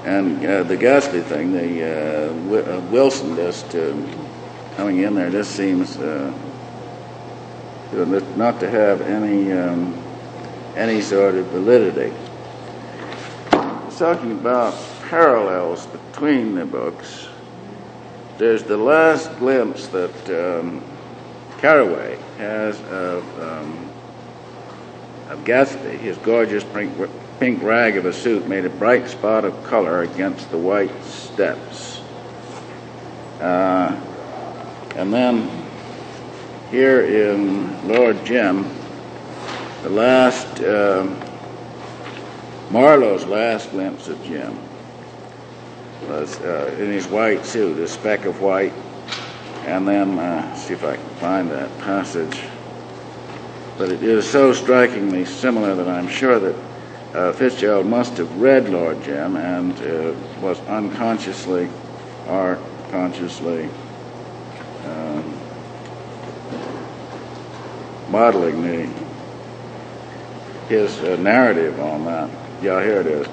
And the Gatsby thing, the Wilson just coming in there, just seems not to have any sort of validity. It's talking about parallels between the books. There's the last glimpse that Carraway has of Gatsby. His gorgeous pink rag of a suit made a bright spot of color against the white steps. And then here in Lord Jim, the last, Marlowe's last glimpse of Jim was in his white suit, a speck of white. And then, see if I can find that passage. But it is so strikingly similar that I'm sure that Fitzgerald must have read Lord Jim and was unconsciously or consciously modeling his narrative on that. Yeah, here it is.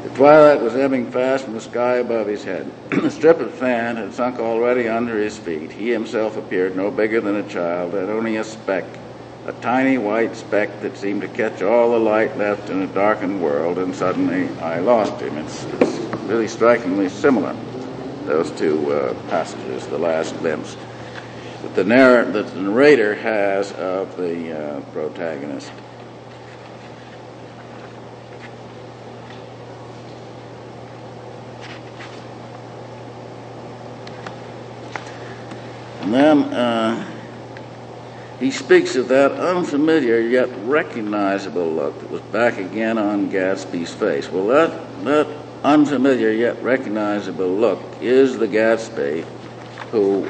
The twilight was ebbing fast from the sky above his head. The strip of fan had sunk already under his feet. He himself appeared no bigger than a child, and only a speck, a tiny white speck that seemed to catch all the light left in a darkened world, and suddenly I lost him. It's really strikingly similar, those two passages, the last glimpse that the narrator has of the protagonist. And then he speaks of that unfamiliar yet recognizable look that was back again on Gatsby's face. Well, that unfamiliar yet recognizable look is the Gatsby who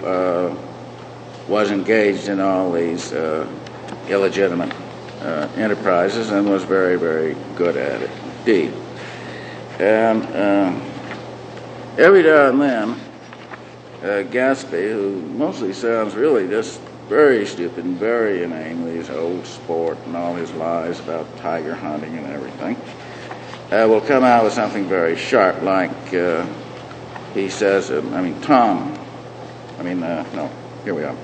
was engaged in all these illegitimate enterprises and was very, very good at it indeed. And every now and then, Gatsby, who mostly sounds really just very stupid and very inane with his old sport and all his lies about tiger hunting and everything, will come out with something very sharp, like he says, here we are.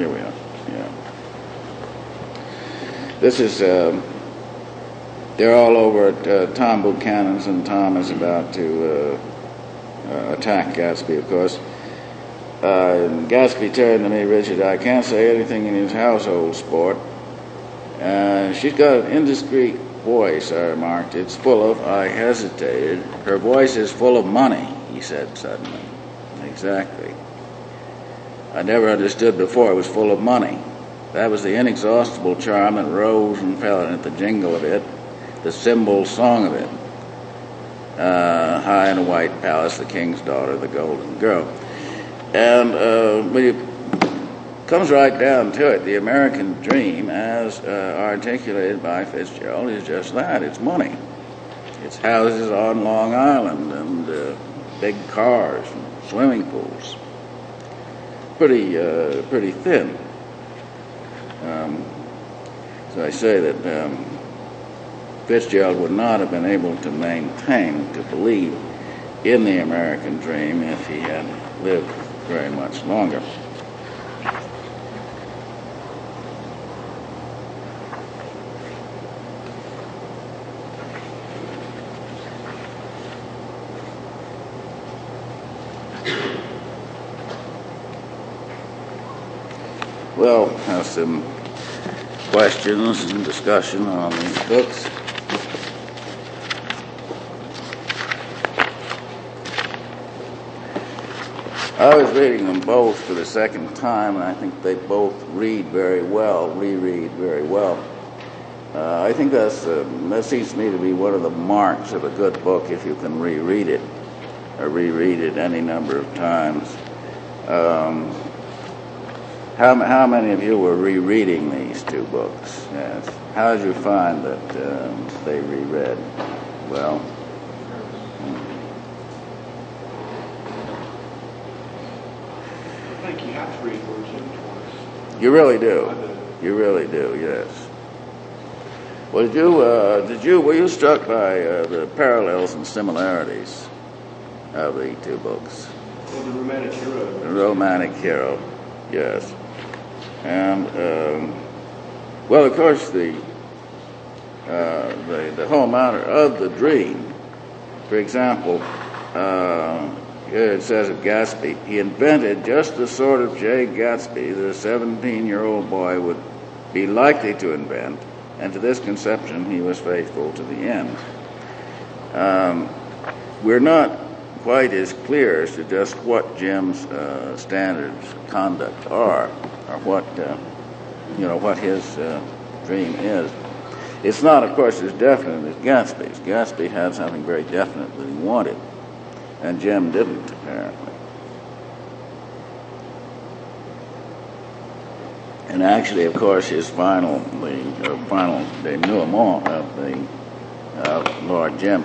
Here we are. Yeah. This is, they're all over at Tom Buchanan's, and Tom is about to attack Gatsby, of course. Gatsby turned to me, Richard, I can't say anything in his household sport. She's got an indiscreet voice, I remarked. It's full of, I hesitated. Her voice is full of money, he said suddenly. Exactly. I never understood before it was full of money. That was the inexhaustible charm that rose and fell in it, the jingle of it, the cymbal song of it. High in a white palace, the king's daughter, the golden girl. And when it comes right down to it, the American dream, as articulated by Fitzgerald, is just that. It's money. It's houses on Long Island and big cars and swimming pools. Pretty thin. So I say that Fitzgerald would not have been able to maintain, to believe in the American dream if he had lived very much longer. Well, have some questions and discussion on these books. I was reading them both for the second time, and I think they both reread very well. I think that seems to me to be one of the marks of a good book, if you can reread it, or reread it any number of times. How many of you were rereading these two books? Yes. How did you find that they reread? Well, I think you have to read words in twice. you really do. You really do. Yes. Well, were you struck by the parallels and similarities of the two books? Well, the romantic hero. The romantic hero, yes. And well, of course, the whole matter of the dream. For example, here it says of Gatsby, he invented just the sort of J. Gatsby that a 17-year-old boy would be likely to invent, and to this conception he was faithful to the end. We're not quite as clear as to just what Jim's standards of conduct are, or what his dream is. It's not, of course, as definite as Gatsby's. Gatsby had something very definite that he wanted, and Jim didn't, apparently. And actually, of course, his final denouement of Lord Jim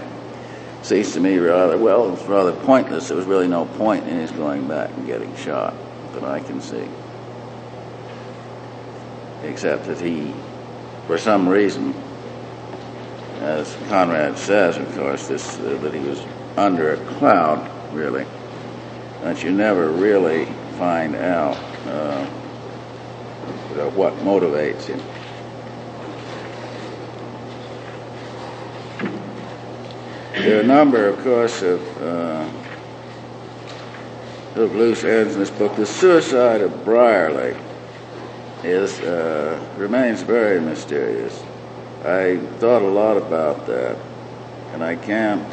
seems to me it's rather pointless. There was really no point in his going back and getting shot that I can see. Except that he, for some reason, as Conrad says, of course, that he was under a cloud, really, that you never really find out what motivates him. There are a number, of course, of loose ends in this book. The suicide of Brierley remains very mysterious. I thought a lot about that, and I can't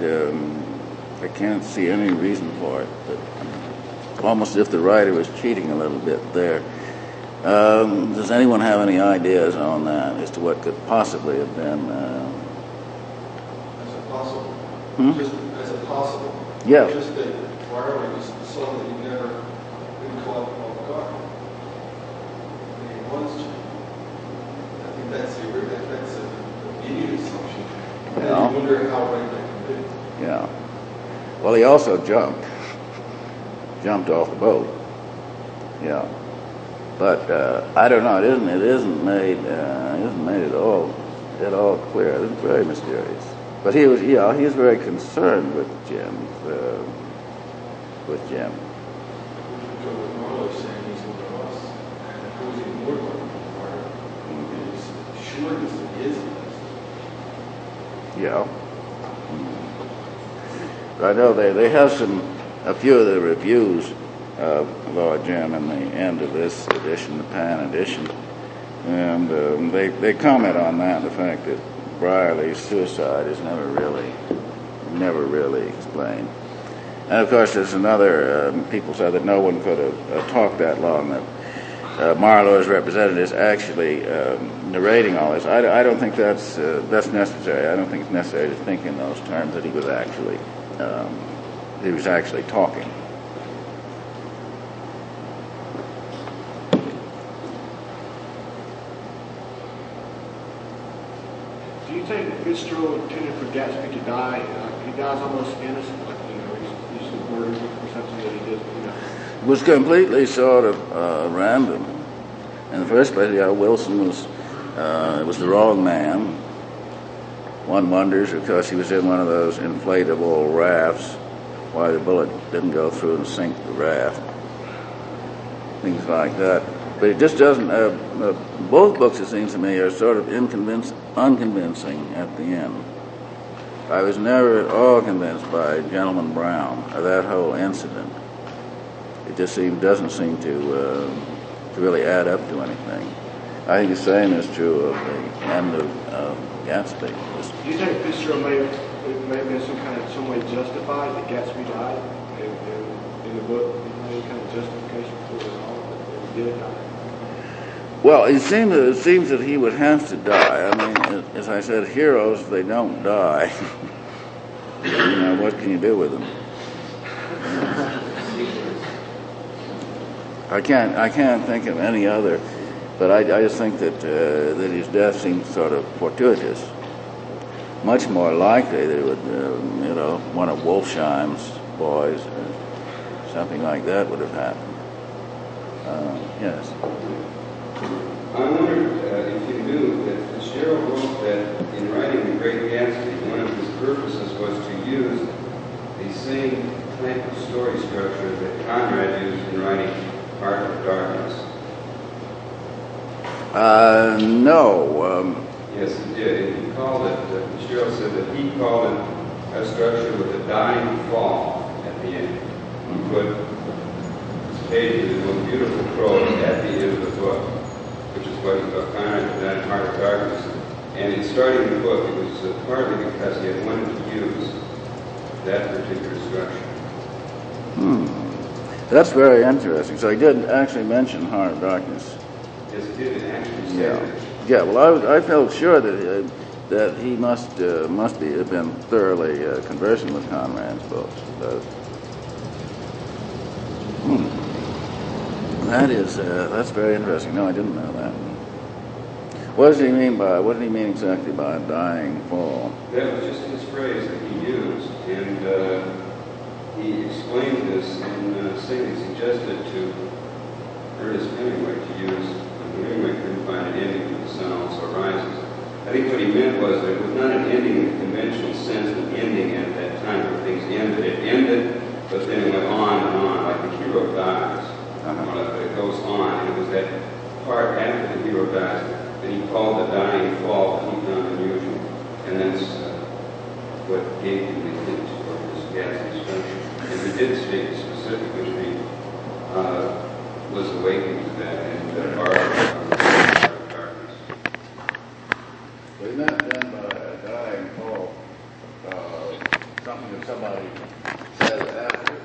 see any reason for it. But almost as if the writer was cheating a little bit there. Does anyone have any ideas on that as to what could possibly have been? As a possible. Just as a possible. Yeah. Just that Brierley was so that he never been caught off guard. He wants to. I think that's an immediate assumption. And Yeah. you wonder how right that could be. Yeah. Well, he also jumped off the boat. Yeah. But I don't know. It isn't made at all clear. It's very mysterious. But he was very concerned with Jim. Because what Marlowe's saying, he's one of us. And who's Yeah. I know they have a few of the reviews of Lord Jim in the end of this edition, the Pan edition, and they comment on that, the fact that Brierly's suicide is never really explained. And of course, there's another, people said that no one could have talked that long, that Marlowe as representative is actually narrating all this. I don't think that's necessary. I don't think it's necessary to think in those terms, that he was actually talking. Do you think Fitzgerald intended for Gatsby to die? He dies almost innocent, like, he's murdered for something that he did, It was completely sort of random. In the first place, Wilson was the wrong man. One wonders, because he was in one of those inflatable rafts, why the bullet didn't go through and sink the raft. Things like that. But it just doesn't, both books, it seems to me, are sort of unconvincing at the end. I was never at all convinced by Gentleman Brown, or that whole incident. It just doesn't seem to really add up to anything. I think the same is true of the end of Gatsby. Do you think Fitzgerald may have been some way justified that Gatsby died in the book? Any kind of justification for it all, that he did die? Well, it seems that he would have to die. I mean, as I said, heroes, they don't die. What can you do with them? I can't think of any other, but I just think that his death seems sort of fortuitous. Much more likely that it would, one of Wolfsheim's boys or something like that would have happened. Yes. I wondered if you knew that Fitzgerald wrote that in writing The Great Gatsby, one of his purposes was to use the same type of story structure that Conrad used in writing Heart of Darkness. No. Yes, he did. And he called it, Fitzgerald said that he called it a structure with a dying fall at the end. He put pages in one beautiful prose at the end of the book, which is what Conrad had done in Heart of Darkness. And in starting the book, it was partly because he had wanted to use that particular structure. That's very interesting. So he did actually mention Heart of Darkness. Yes, he did actually say that. Yeah. Well, I felt sure that he must have been thoroughly conversant with Conrad's books. That's very interesting. No, I didn't know that. What did he mean exactly by dying fall? That was just his phrase that he used, and he explained this in saying he suggested to Ernest Hemingway to use, when Hemingway couldn't find an ending to The Sun Also Rises. I think what he meant was that it was not an ending in the conventional sense of ending at that time where things ended. It ended, but then it went on and on, like the hero dies. But it goes on, and it was that part after the hero dies that he called the dying fall that he found unusual. And that's what gave him the hint for this Gatsby structure. And he did state specifically that he was awakened to that and Heart of Darkness. But he meant then by a dying fall something that somebody said after.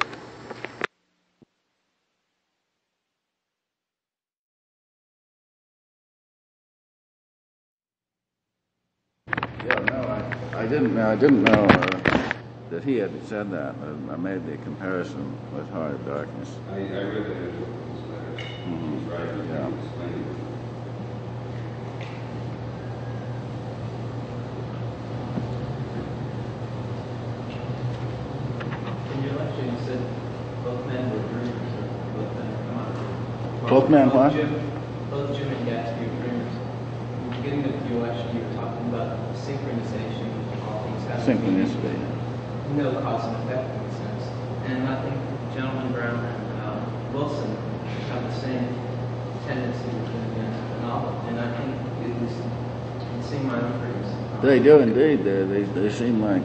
Yeah, no, I didn't know that he had said that. I made the comparison with Heart of Darkness. I read that into his letters. He's right. Yeah. He explained it. In your lecture, you said both men were dreamers. Both men, come on. Both men what? Both Jim and Gatsby were dreamers. In the beginning of your lecture, you were talking about synchronization of all things happening. Synchronicity. No cause and effect in a sense. And I think Gentleman Brown and Wilson have the same tendency within the novel. And I think, at least in seeing my inquiries, They do indeed. They seem like,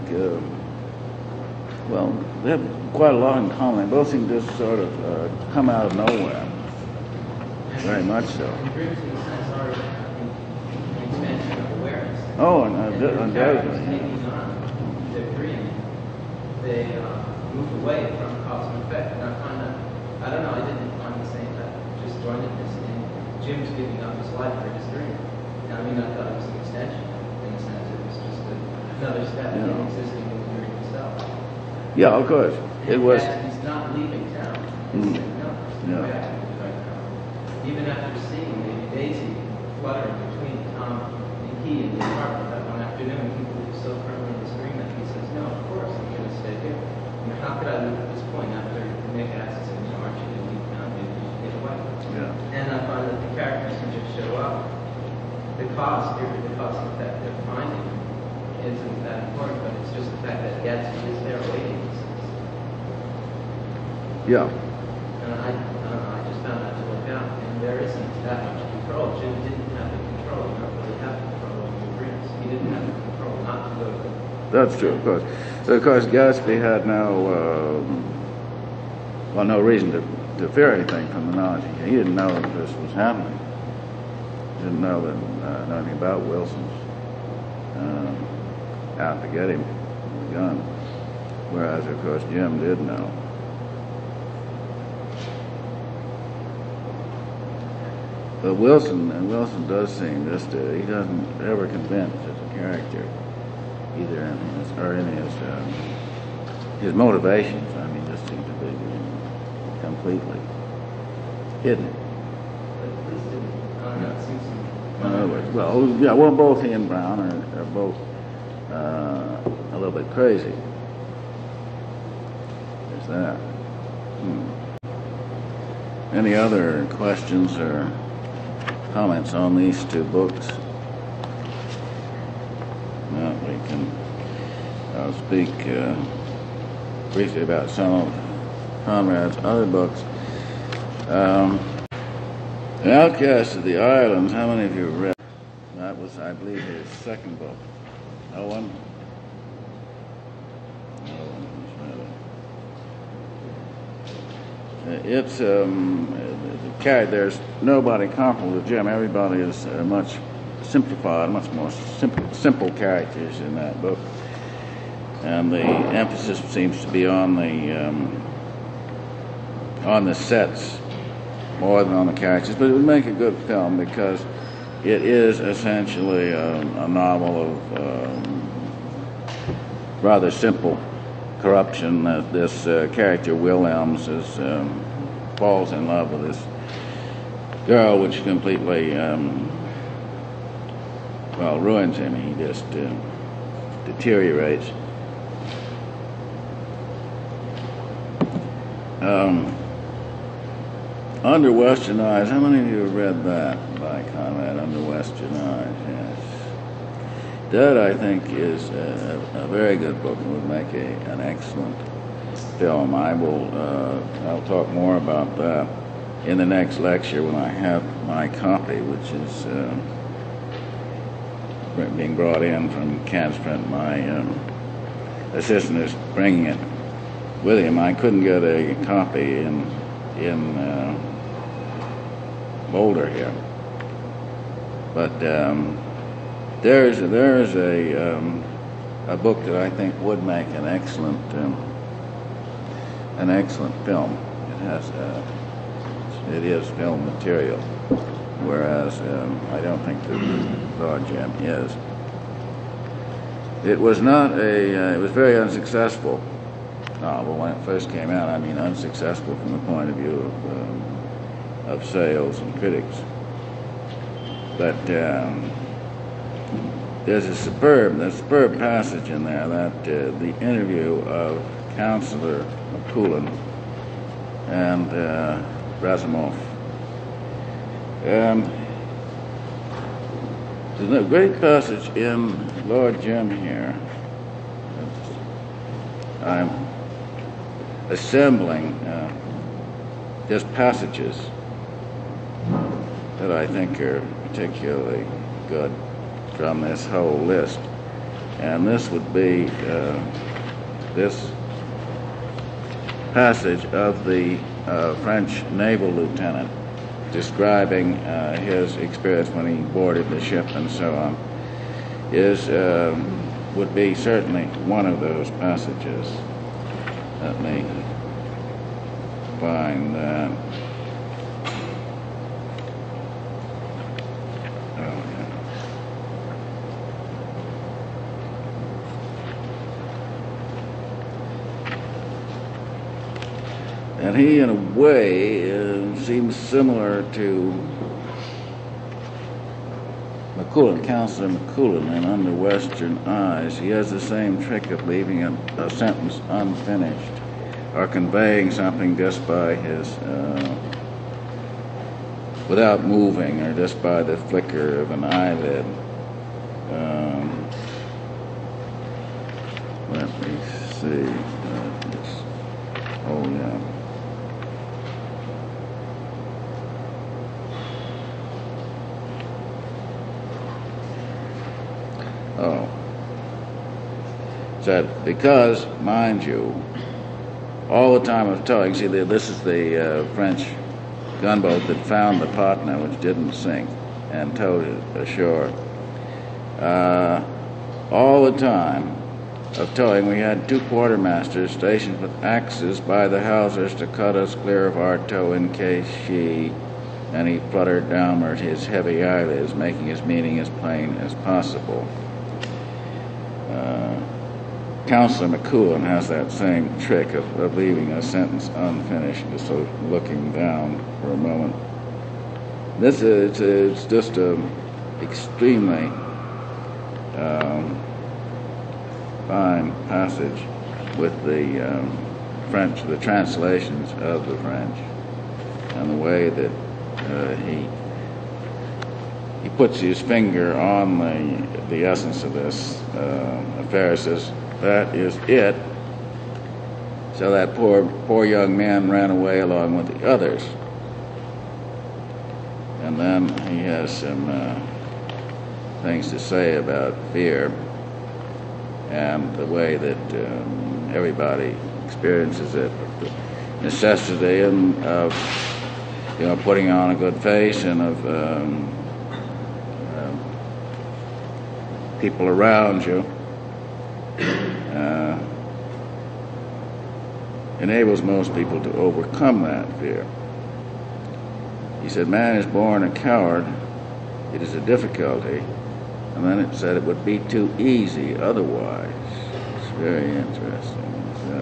well, they have quite a lot in common. They both seem to just sort of come out of nowhere. Very much so. And dreams, in a sense, are an expansion of awareness. Oh, and And the characters undoubtedly. taking on their dream, they move away from cause and effect. And I find that, I don't know, I didn't find the same disjointedness in Jim's giving up his life for his dream. And I mean, I thought it was an extension, in a sense. It was just another step in existing in the dream itself. Yeah, of course. It And was. he's not leaving town. He's saying, no, there's no Yeah. way I can do right now. Even after seeing maybe Daisy fluttering between Tom and he in the apartment that one afternoon, he was so firmly in his dream that he says, no, of course, I'm going to stay here. I mean, how could I live at this point after Nick asks him, aren't you going to leave town? Maybe you should get away. Yeah. And I find that the characters who just show up, the cause theory, the cause and effect they're finding isn't that important, but it's just the fact that Gatsby is there waiting. Yeah. And I don't know, I just found that to work out, and there isn't that much control. Jim didn't have the control, you don't really have control over your dreams. He didn't have the control not to go to them. That's true, of course. Of course, Gatsby had no reason to fear anything from the knowledge. He didn't know that this was happening. He didn't know that nothing about Wilson's out to get him with a gun. Whereas, of course, Jim did know. But Wilson does seem just he doesn't ever convince as a character, either in his motivations. I mean, just seem to be completely hidden. But at least it seems to In other words, well, yeah, well, both he and Brown are both a little bit crazy. There's that. Any other questions or comments on these two books? Well, I'll speak briefly about some of Conrad's other books. The Outcast of the Islands, how many of you have read? That was, I believe, his second book. No one? No one has read it. It's there's nobody comparable to Jim. Everybody is much simplified, much more simple characters in that book, and the emphasis seems to be on the sets more than on the characters. But it would make a good film because it is essentially a novel of rather simple corruption. This character Williams falls in love with this girl, which completely ruins him. He just deteriorates. Under Western Eyes, how many of you have read that by Conrad, Under Western Eyes? Yes. That, I think, is a very good book and would make an excellent film. I'll talk more about that in the next lecture when I have my copy, which is being brought in from Cat's Print. My assistant is bringing it with him. I couldn't get a copy in Boulder here, but there's a book that I think would make an excellent film. It is film material, whereas I don't think that Lord Jim is. It was it was very unsuccessful novel when it first came out. I mean, unsuccessful from the point of view of sales and critics. But there's a superb passage in there that the interview of Counselor McCoolin and Razumov. There's a great passage in Lord Jim here. I'm assembling just passages that I think are particularly good from this whole list. and this would be this passage of the French naval lieutenant describing his experience when he boarded the ship and so on, would be certainly one of those passages. Let me find that. Oh, yeah. And he, in a way, seems similar to McCullen, Counselor McCullen, in Under Western Eyes. He has the same trick of leaving a sentence unfinished or conveying something just by his, without moving or just by the flicker of an eyelid. Let me see. Oh, yeah. Oh. Said, because, mind you, all the time of towing, see, this is the French gunboat that found the Patna, which didn't sink, and towed it ashore. All the time of towing, we had 2 quartermasters stationed with axes by the hawsers to cut us clear of our tow in case she, and he fluttered downward his heavy eyelids, making his meaning as plain as possible. Counselor McCullen has that same trick of leaving a sentence unfinished, just sort of looking down for a moment. This is it's just a extremely fine passage with the French, the translations of the French, and the way that he puts his finger on the essence of this affair. Says, that is it. So that poor young man ran away along with the others. And then he has some things to say about fear and the way that everybody experiences it, the necessity of putting on a good face, and of people around you. Enables most people to overcome that fear. He said, man is born a coward. It is a difficulty. And then it said it would be too easy otherwise. It's very interesting. So,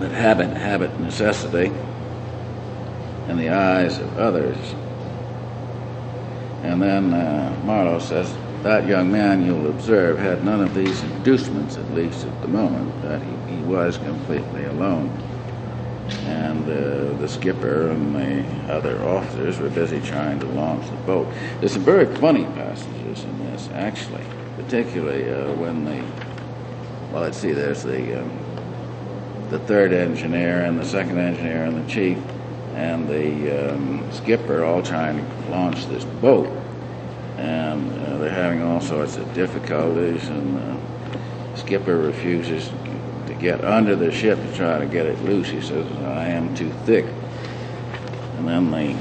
but habit, necessity, in the eyes of others. And then Marlowe says, that young man, you'll observe, had none of these inducements, at least at the moment, that he was completely alone. And the skipper and the other officers were busy trying to launch the boat. There's some very funny passages in this, actually, particularly when let's see, there's the third engineer and the second engineer and the chief and the skipper all trying to launch this boat. And they're having all sorts of difficulties, and the skipper refuses to get under the ship to try to get it loose. He says, I am too thick. And then the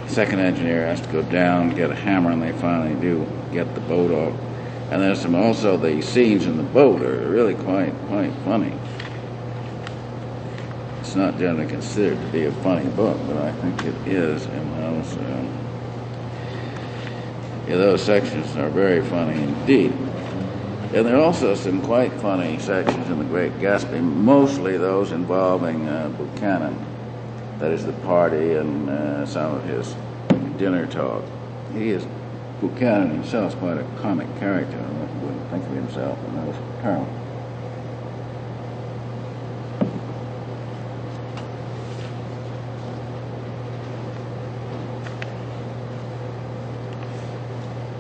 second engineer has to go down and get a hammer, and they finally do get the boat off. And there's also the scenes in the boat are really quite funny. It's not generally considered to be a funny book, but I think it is in those. Those sections are very funny indeed. And there are also some quite funny sections in The Great Gatsby, mostly those involving Buchanan, that is the party and some of his dinner talk. Buchanan himself is quite a comic character. He wouldn't think of himself in those terms.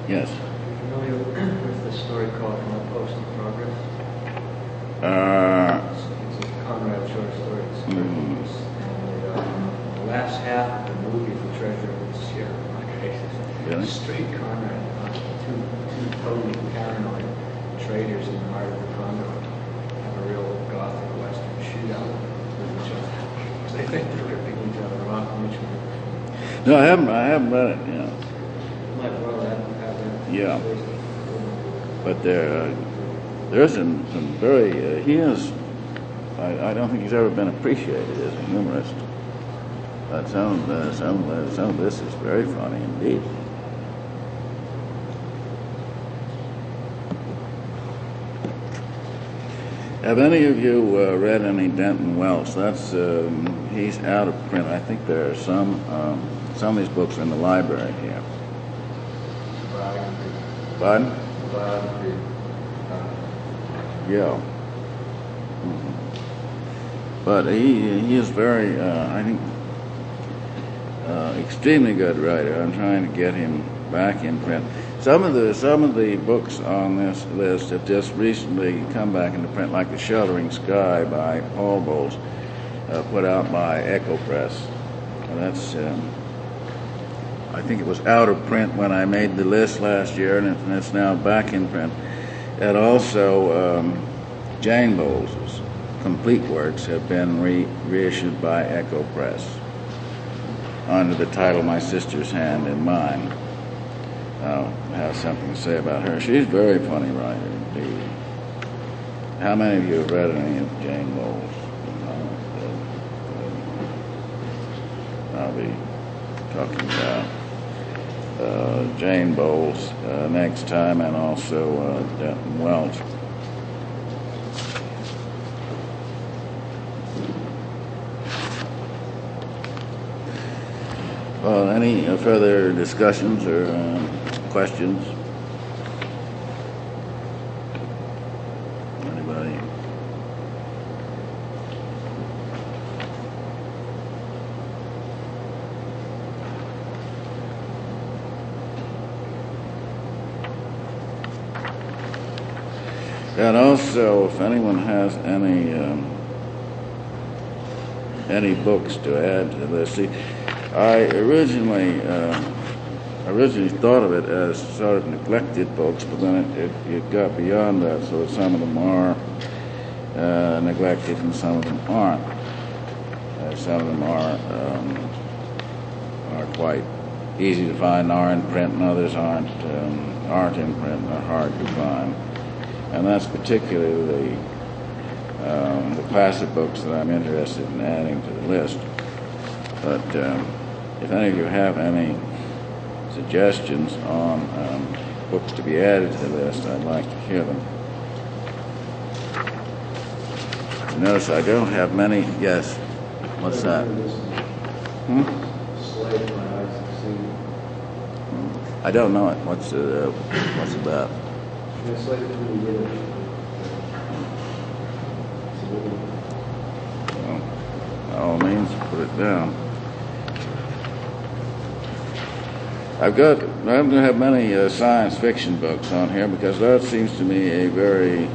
Yes. Are you familiar with the story called No Post in Progress? It's a Conrad short story. And the last half of the movie, The Treasure of the here. Okay. Really? Street Conrad, two totally paranoid traders in the heart of the Congo have a real gothic western shootout with each other. They think they're ripping each other off mutually. No, I haven't read it. Yeah. Might well have that. Yeah. But there's some very he is. I don't think he's ever been appreciated as a humorist. But some of this is very funny indeed. Have any of you read any Denton Wells? That's he's out of print. I think there are some of these books are in the library here. Pardon? Yeah. Mhm. But he is very I think extremely good writer. I'm trying to get him back in print. Some of the books on this list have just recently come back into print, like The Sheltering Sky by Paul Bowles, put out by Echo Press. And that's I think it was out of print when I made the list last year, and it's now back in print. And also Jane Bowles' complete works have been reissued by Echo Press under the title My Sister's Hand in Mine. I'll have something to say about her. She's a very funny writer indeed. How many of you have read any of Jane Bowles? I'll be talking about Jane Bowles next time, and also Denton Wells. Well, any further discussions or questions? Anybody? And also, if anyone has any books to add to this, see, I originally thought of it as sort of neglected books, but then it got beyond that, so that some of them are neglected and some of them aren't. Some of them are quite easy to find, are in print, and others aren't in print and are hard to find. And that's particularly the classic books that I'm interested in adding to the list. But if any of you have any suggestions on books to be added to the list, I'd like to hear them. Notice I don't have many. Yes. What's that? I don't know it. What's it about? Well, by all means, put it down. I don't have many science fiction books on here because that seems to me a very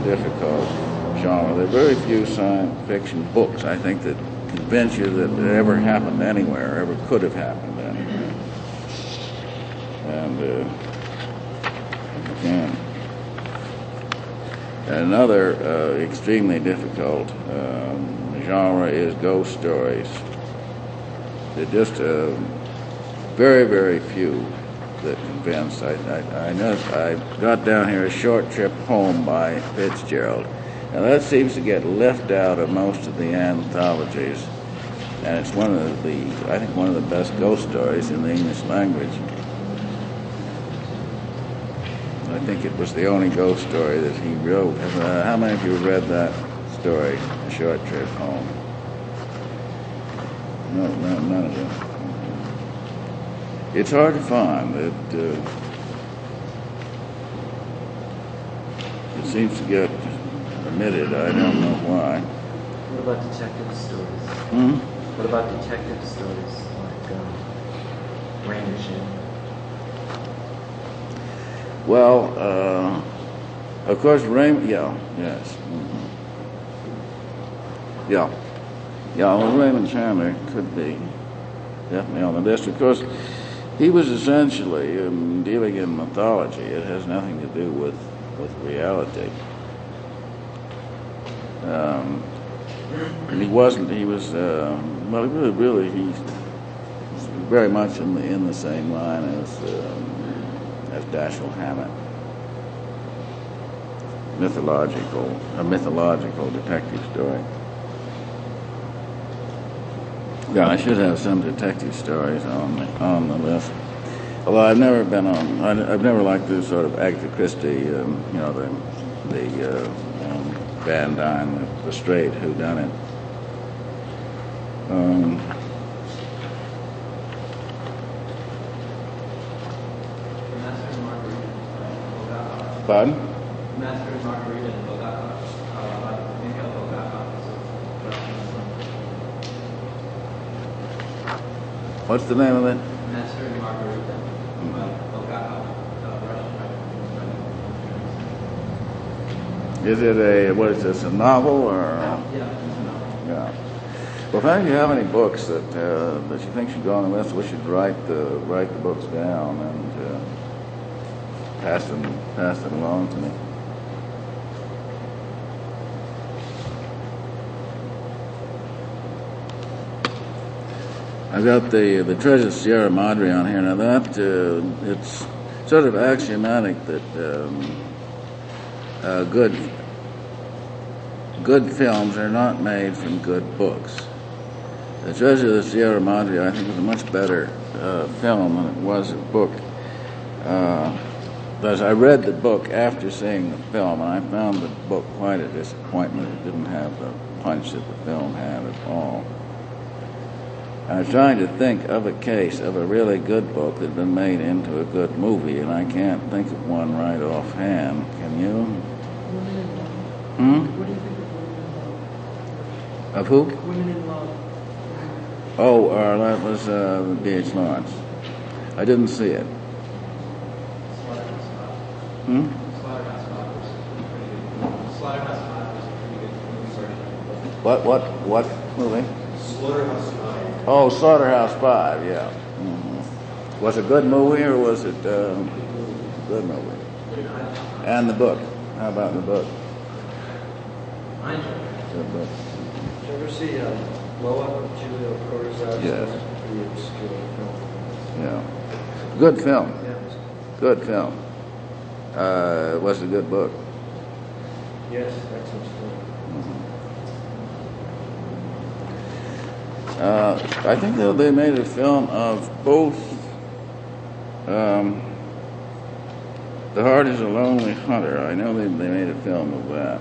difficult genre. There are very few science fiction books, I think, that convince you that it ever happened anywhere, or ever could have happened anywhere. And again, another extremely difficult genre is ghost stories. They're just very, very few that convince. I know I got down here A Short Trip Home by Fitzgerald. Now that seems to get left out of most of the anthologies, and it's one of the best ghost stories in the English language. I think it was the only ghost story that he wrote. How many of you read that story, A Short Trip Home? No, none of you. It's hard to find. It seems to get omitted. I don't know why. What about detective stories? What about detective stories like Rain and Shame? Well, of course, Raymond. Yes. Well, Raymond Chandler could be definitely on the list. Of course, He was essentially dealing in mythology. It has nothing to do with reality. And he wasn't. He was. Well, really, he's very much in the same line as Dashiell Hammett. A mythological detective story. Yeah, I should have some detective stories on the list. Although I've never been on. I've never liked this sort of Agatha Christie. The Van Dyne, the straight whodunit. Master and Margarita. Pardon? Master and Margarita and Bulgakov. Mikhail Bulgakov is a Russian. What's the name of it? Master and Margarita by Bulgakov, Russian writer. Is it what is this, a novel or? Yeah, it's a novel. Yeah. Well, if any of you have any books that you think should go on the list, we should write the books down and pass them along to me. I've got the Treasure of Sierra Madre on here. Now that it's sort of axiomatic that good films are not made from good books. The Treasure of the Sierra Madre, I think, was a much better film than it was a book. Because I read the book after seeing the film, and I found the book quite a disappointment. It didn't have the punch that the film had at all. I was trying to think of a case of a really good book that had been made into a good movie, and I can't think of one right offhand. Can you? What do you think of Of who? Women in Love? Women in Love. Oh, that was D.H. Lawrence. I didn't see it. Slaughterhouse Five was pretty good. Slaughterhouse Five was a pretty good movie version of the book. What movie? Slaughterhouse Five. Oh, Slaughterhouse 5, yeah. Mm-hmm. Was it a good movie or was it a good movie? And the book. How about the book? I enjoyed it. Good book. Did you ever see Blow Up with Julio Cortázar? Yes. Pretty obscure film. Yeah. Good film. Yeah. Good film. Was it a good book? Yes, excellent story. I think that they made a film of both The Heart is a Lonely Hunter. I know they made a film of that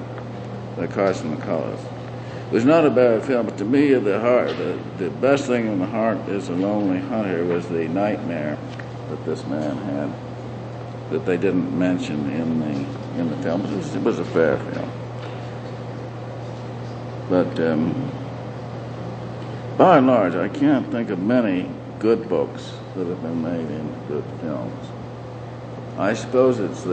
by Carson McCullers. It was not a bad film, but to me, the best thing in The Heart is a Lonely Hunter was the nightmare that this man had that they didn't mention in the film. It was a fair film. But by and large, I can't think of many good books that have been made into good films. I suppose it's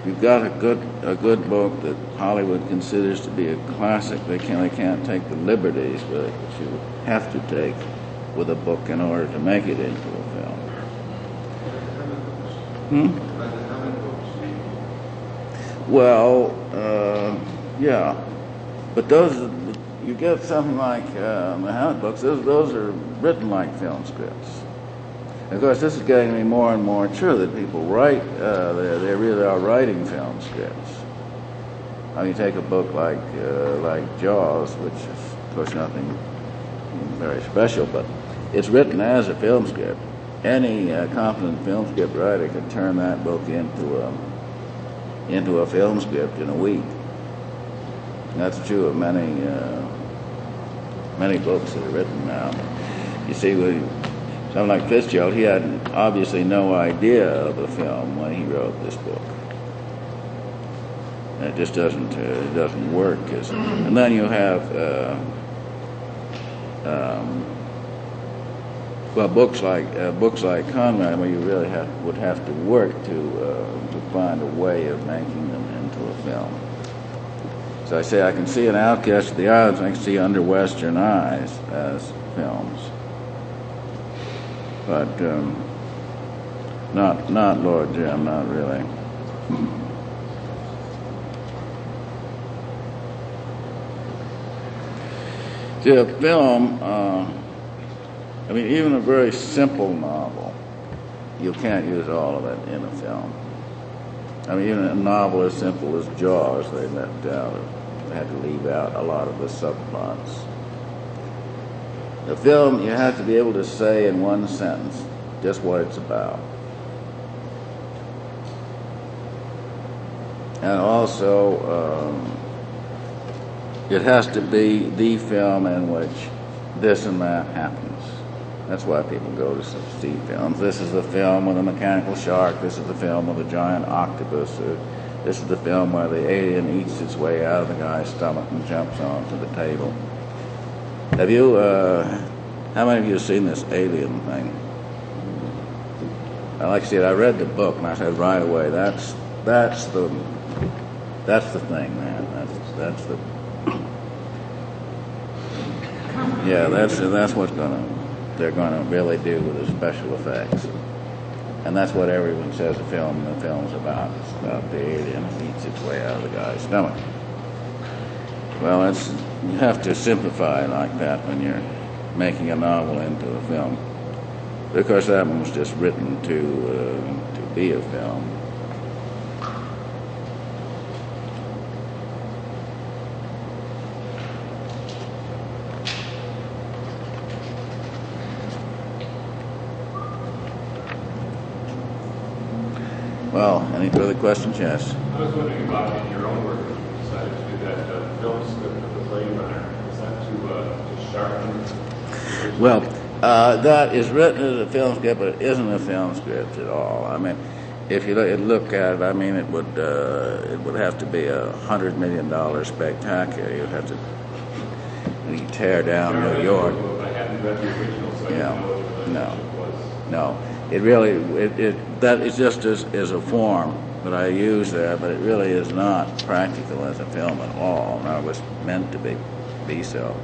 you've got a good book that Hollywood considers to be a classic. They can't take the liberties that you have to take with a book in order to make it into a film. Well, yeah, but those. You get something like the Hammett books, those are written like film scripts. Of course, this is getting to be more and more true that people write, they really are writing film scripts. I mean, you take a book like Jaws, which is, of course, nothing very special, but it's written as a film script. Any competent film script writer could turn that book into a film script in a week. And that's true of many books that are written now. You see, with someone like Fitzgerald, he had obviously no idea of a film when he wrote this book. It just doesn't work. And then you have books like Conrad, where you really would have to work to find a way of making them into a film. So I say I can see an Outcast of the Islands, and I can see Under Western Eyes as films. but not Lord Jim, not really. See, a film, I mean, even a very simple novel, you can't use all of it in a film. I mean, even a novel as simple as Jaws, they left out. They had to leave out a lot of the subplots. The film, you have to be able to say in one sentence just what it's about. And also, it has to be the film in which this and that happens. That's why people go to see films. This is the film with a mechanical shark. This is the film with a giant octopus. This is the film where the alien eats its way out of the guy's stomach and jumps onto the table. Have you, how many of you have seen this Alien thing? Like I said, I read the book and I said right away, that's the thing, man. That's the, yeah, that's what's they're gonna really do with the special effects. And that's what everyone says the film's about. It's about the alien that eats its way out of the guy's stomach. Well, you have to simplify like that when you're making a novel into a film, because that one was just written to be a film. Well, any further questions? Yes. I was wondering about in your own work, you decided to do that film script of the Blade Runner. Is that to sharpen? Well, that is written as a film script, but it isn't a film script at all. I mean, if you look at it, I mean, it would have to be $100 million spectacular. You'd have to tear down New York. I hadn't read the original, so I didn't know what the relationship was. No. It really, that is just as a form that I use there, but it really is not practical as a film at all. Nor was meant to be so.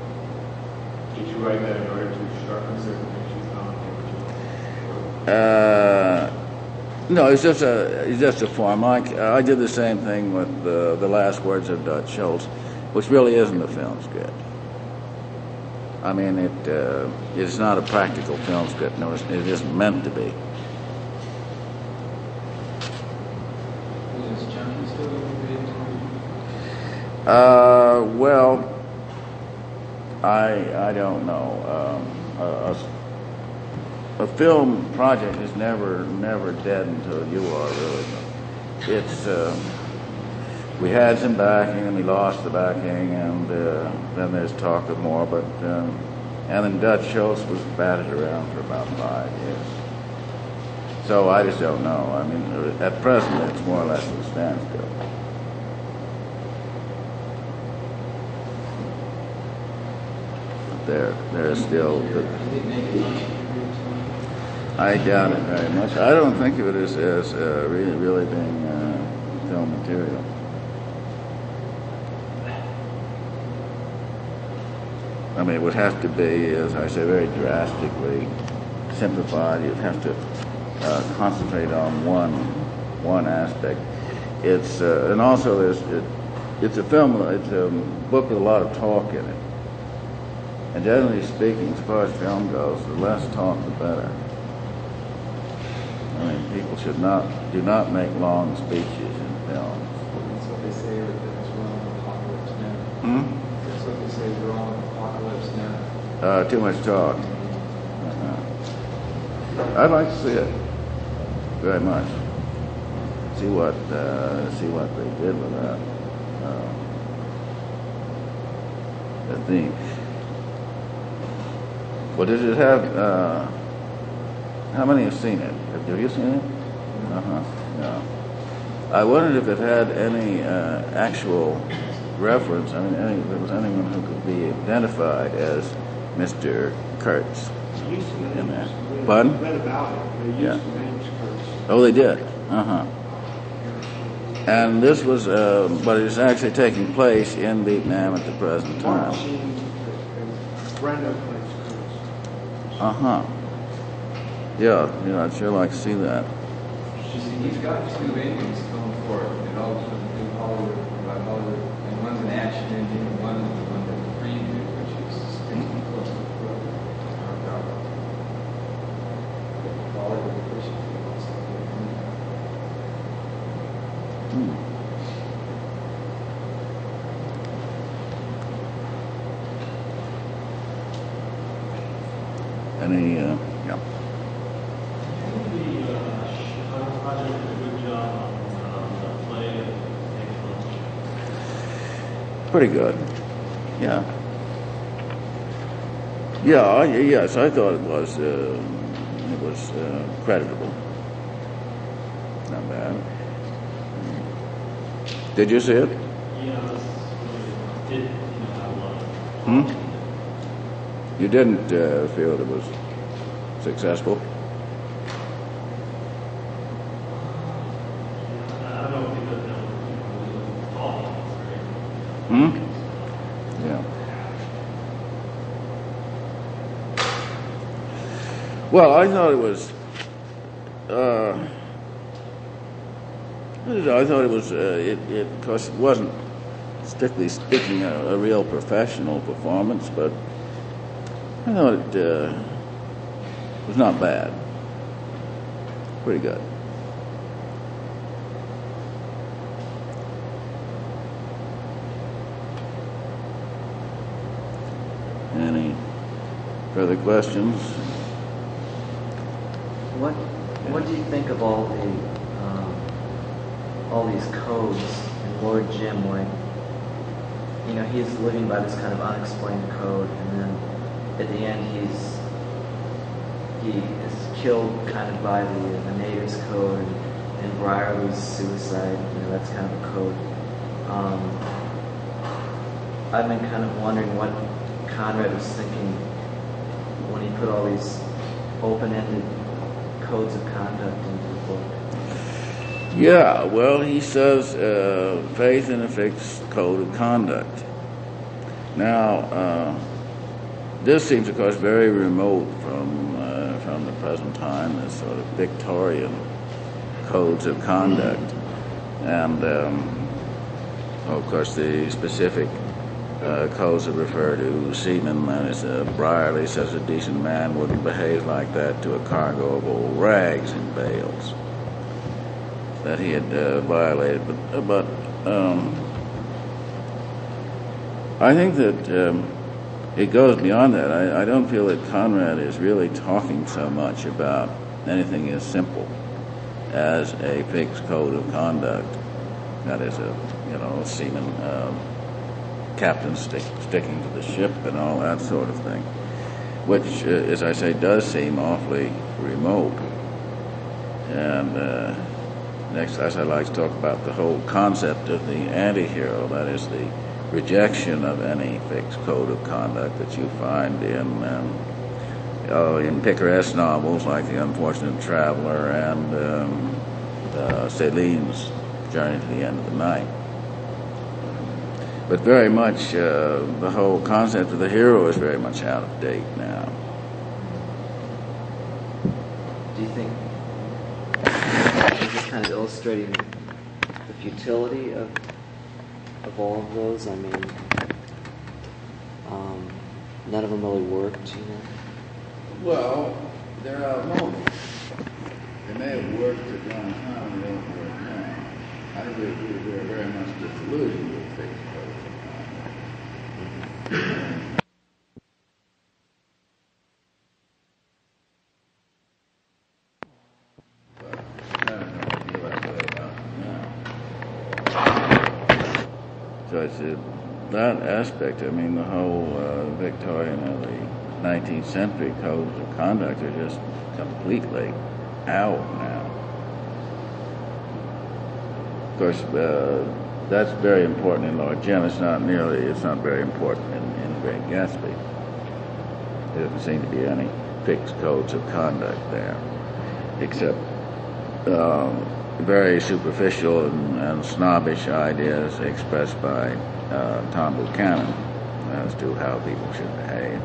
Did you write that in order to sharpen certain things you found? No, it's just a form. Like I did the same thing with the last words of Dutch Schultz, which really isn't a film script. I mean, it's not a practical film script. No, it isn't meant to be. Is Junkie still going to Well, I don't know. A film project is never dead until you are, really. It's we had some backing and we lost the backing, and then there's talk of more, but and then Dutch Schultz was batted around for about 5 years. So I just don't know. I mean, at present it's more or less at a standstill. There is still. I doubt it very much. I don't think of it as really being film material. I mean, it would have to be, as I say, very drastically simplified. You'd have to concentrate on one aspect. It's and also it's a film. It's a book with a lot of talk in it. And generally speaking, as far as film goes, the less talk, the better. I mean, people do not make long speeches in films. That's what they say that's wrong with Apocalypse Now. Hmm? That's what they say is wrong with Apocalypse Now. Too much talk. I'd like to see it very much. See what they did with that theme. Well, did it have? How many have seen it? Have you seen it? Yeah. I wondered if it had any actual reference. I mean, if there was anyone who could be identified as Mr. Kurtz in that. Pardon? I read about it. They used the names Kurtz. Oh, they did. And this was, but it's actually taking place in Vietnam at the present time. Brenda plays Kurtz. Yeah, I'd sure like to see that. He's got two engines going for it, and all of the new Hollywood, and one's an action engine, and one's the one that the preview, which is sticking close to the foot. Hollywood pushing Any, yeah. Pretty good. Yeah. Yes, I thought it was creditable. Not bad. Did you see it? Yeah, did have a lot of. You didn't feel it was successful? I don't think that was audience, right? Yeah. Well, I thought it was. I thought it was. Because it wasn't, strictly speaking, a real professional performance, but I thought it was not bad. Pretty good. Any further questions? What do you think of all these codes in Lord Jim, like, he's living by this kind of unexplained code, and then at the end he is killed kind of by the natives code, and Brierly's suicide, that's kind of a code. I've been kind of wondering what Conrad was thinking when he put all these open-ended codes of conduct into the book. Yeah, well, he says faith in a fixed code of conduct. Now, this seems, of course, very remote from the present time, this sort of Victorian codes of conduct. And, of course, the specific codes that refer to seamen. That is, Brierly says a decent man wouldn't behave like that to a cargo of old rags in bales that he had violated. But I think that it goes beyond that. I don't feel that Conrad is really talking so much about anything as simple as a fixed code of conduct. That is, a seaman, captain sticking to the ship and all that sort of thing, which, as I say, does seem awfully remote. And next, as I like to talk about the whole concept of the anti-hero, that is the rejection of any fixed code of conduct that you find in picaresque novels like The Unfortunate Traveler and Céline's Journey to the End of the Night. But very much, the whole concept of the hero is very much out of date now. Do you think it's just kind of illustrating the futility of all of those? I mean, none of them really worked, Well, there are moments. They may have worked at one time and they don't work now. I think we're very much disillusioned with fixed codes of conduct. But I don't know what you like to say about them now. So it's that aspect. I mean, the whole Victorian or the 19th century codes of conduct are just completely out now. Of course, that's very important in Lord Jim. It's not very important in Great Gatsby. There doesn't seem to be any fixed codes of conduct there, except very superficial and snobbish ideas expressed by Tom Buchanan as to how people should behave.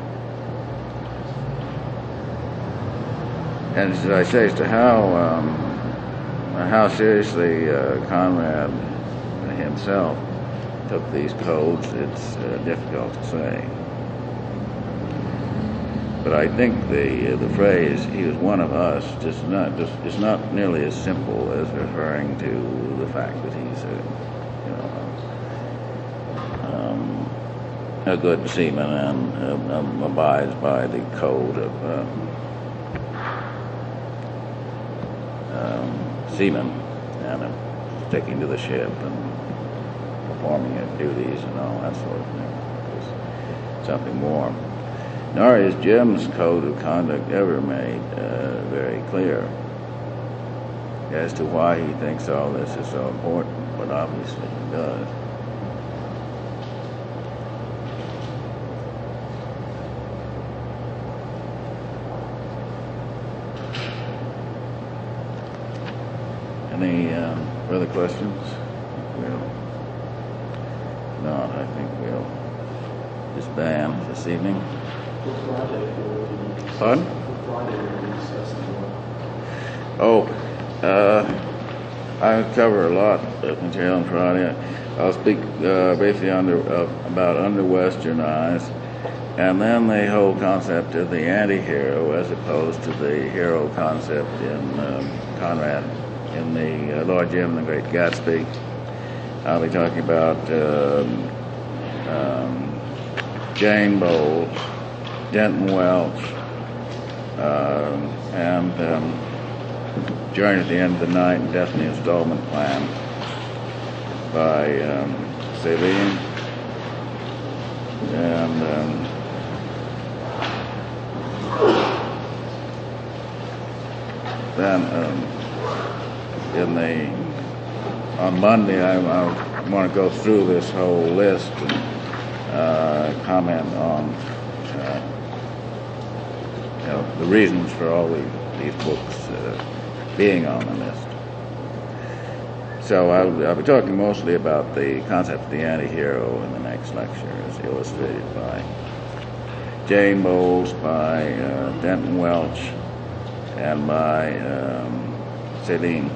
And as I say, as to how seriously Conrad himself took these codes, it's difficult to say. But I think the phrase "he was one of us" is not nearly as simple as referring to the fact that he's a good seaman and abides by the code of seamen and sticking to the ship and performing his duties and all that sort of thing. It's something more. Nor is Jim's code of conduct ever made very clear as to why he thinks all this is so important, but obviously he does. Any further questions? Not, I think we'll disband this evening. Pardon? Oh, I cover a lot of material on Friday. I'll speak briefly about under-westernized, and then the whole concept of the anti-hero as opposed to the hero concept in Conrad, in the Lord Jim and the Great Gatsby. I'll be talking about Jane Bowles, Denton Welch, and Journey at the End of the Night and Death in the Installment Plan by Celine. And then on Monday I want to go through this whole list and comment on the reasons for all these books being on the list. So I'll be talking mostly about the concept of the anti-hero in the next lecture, as illustrated by Jane Bowles, by Denton Welch, and by Celine.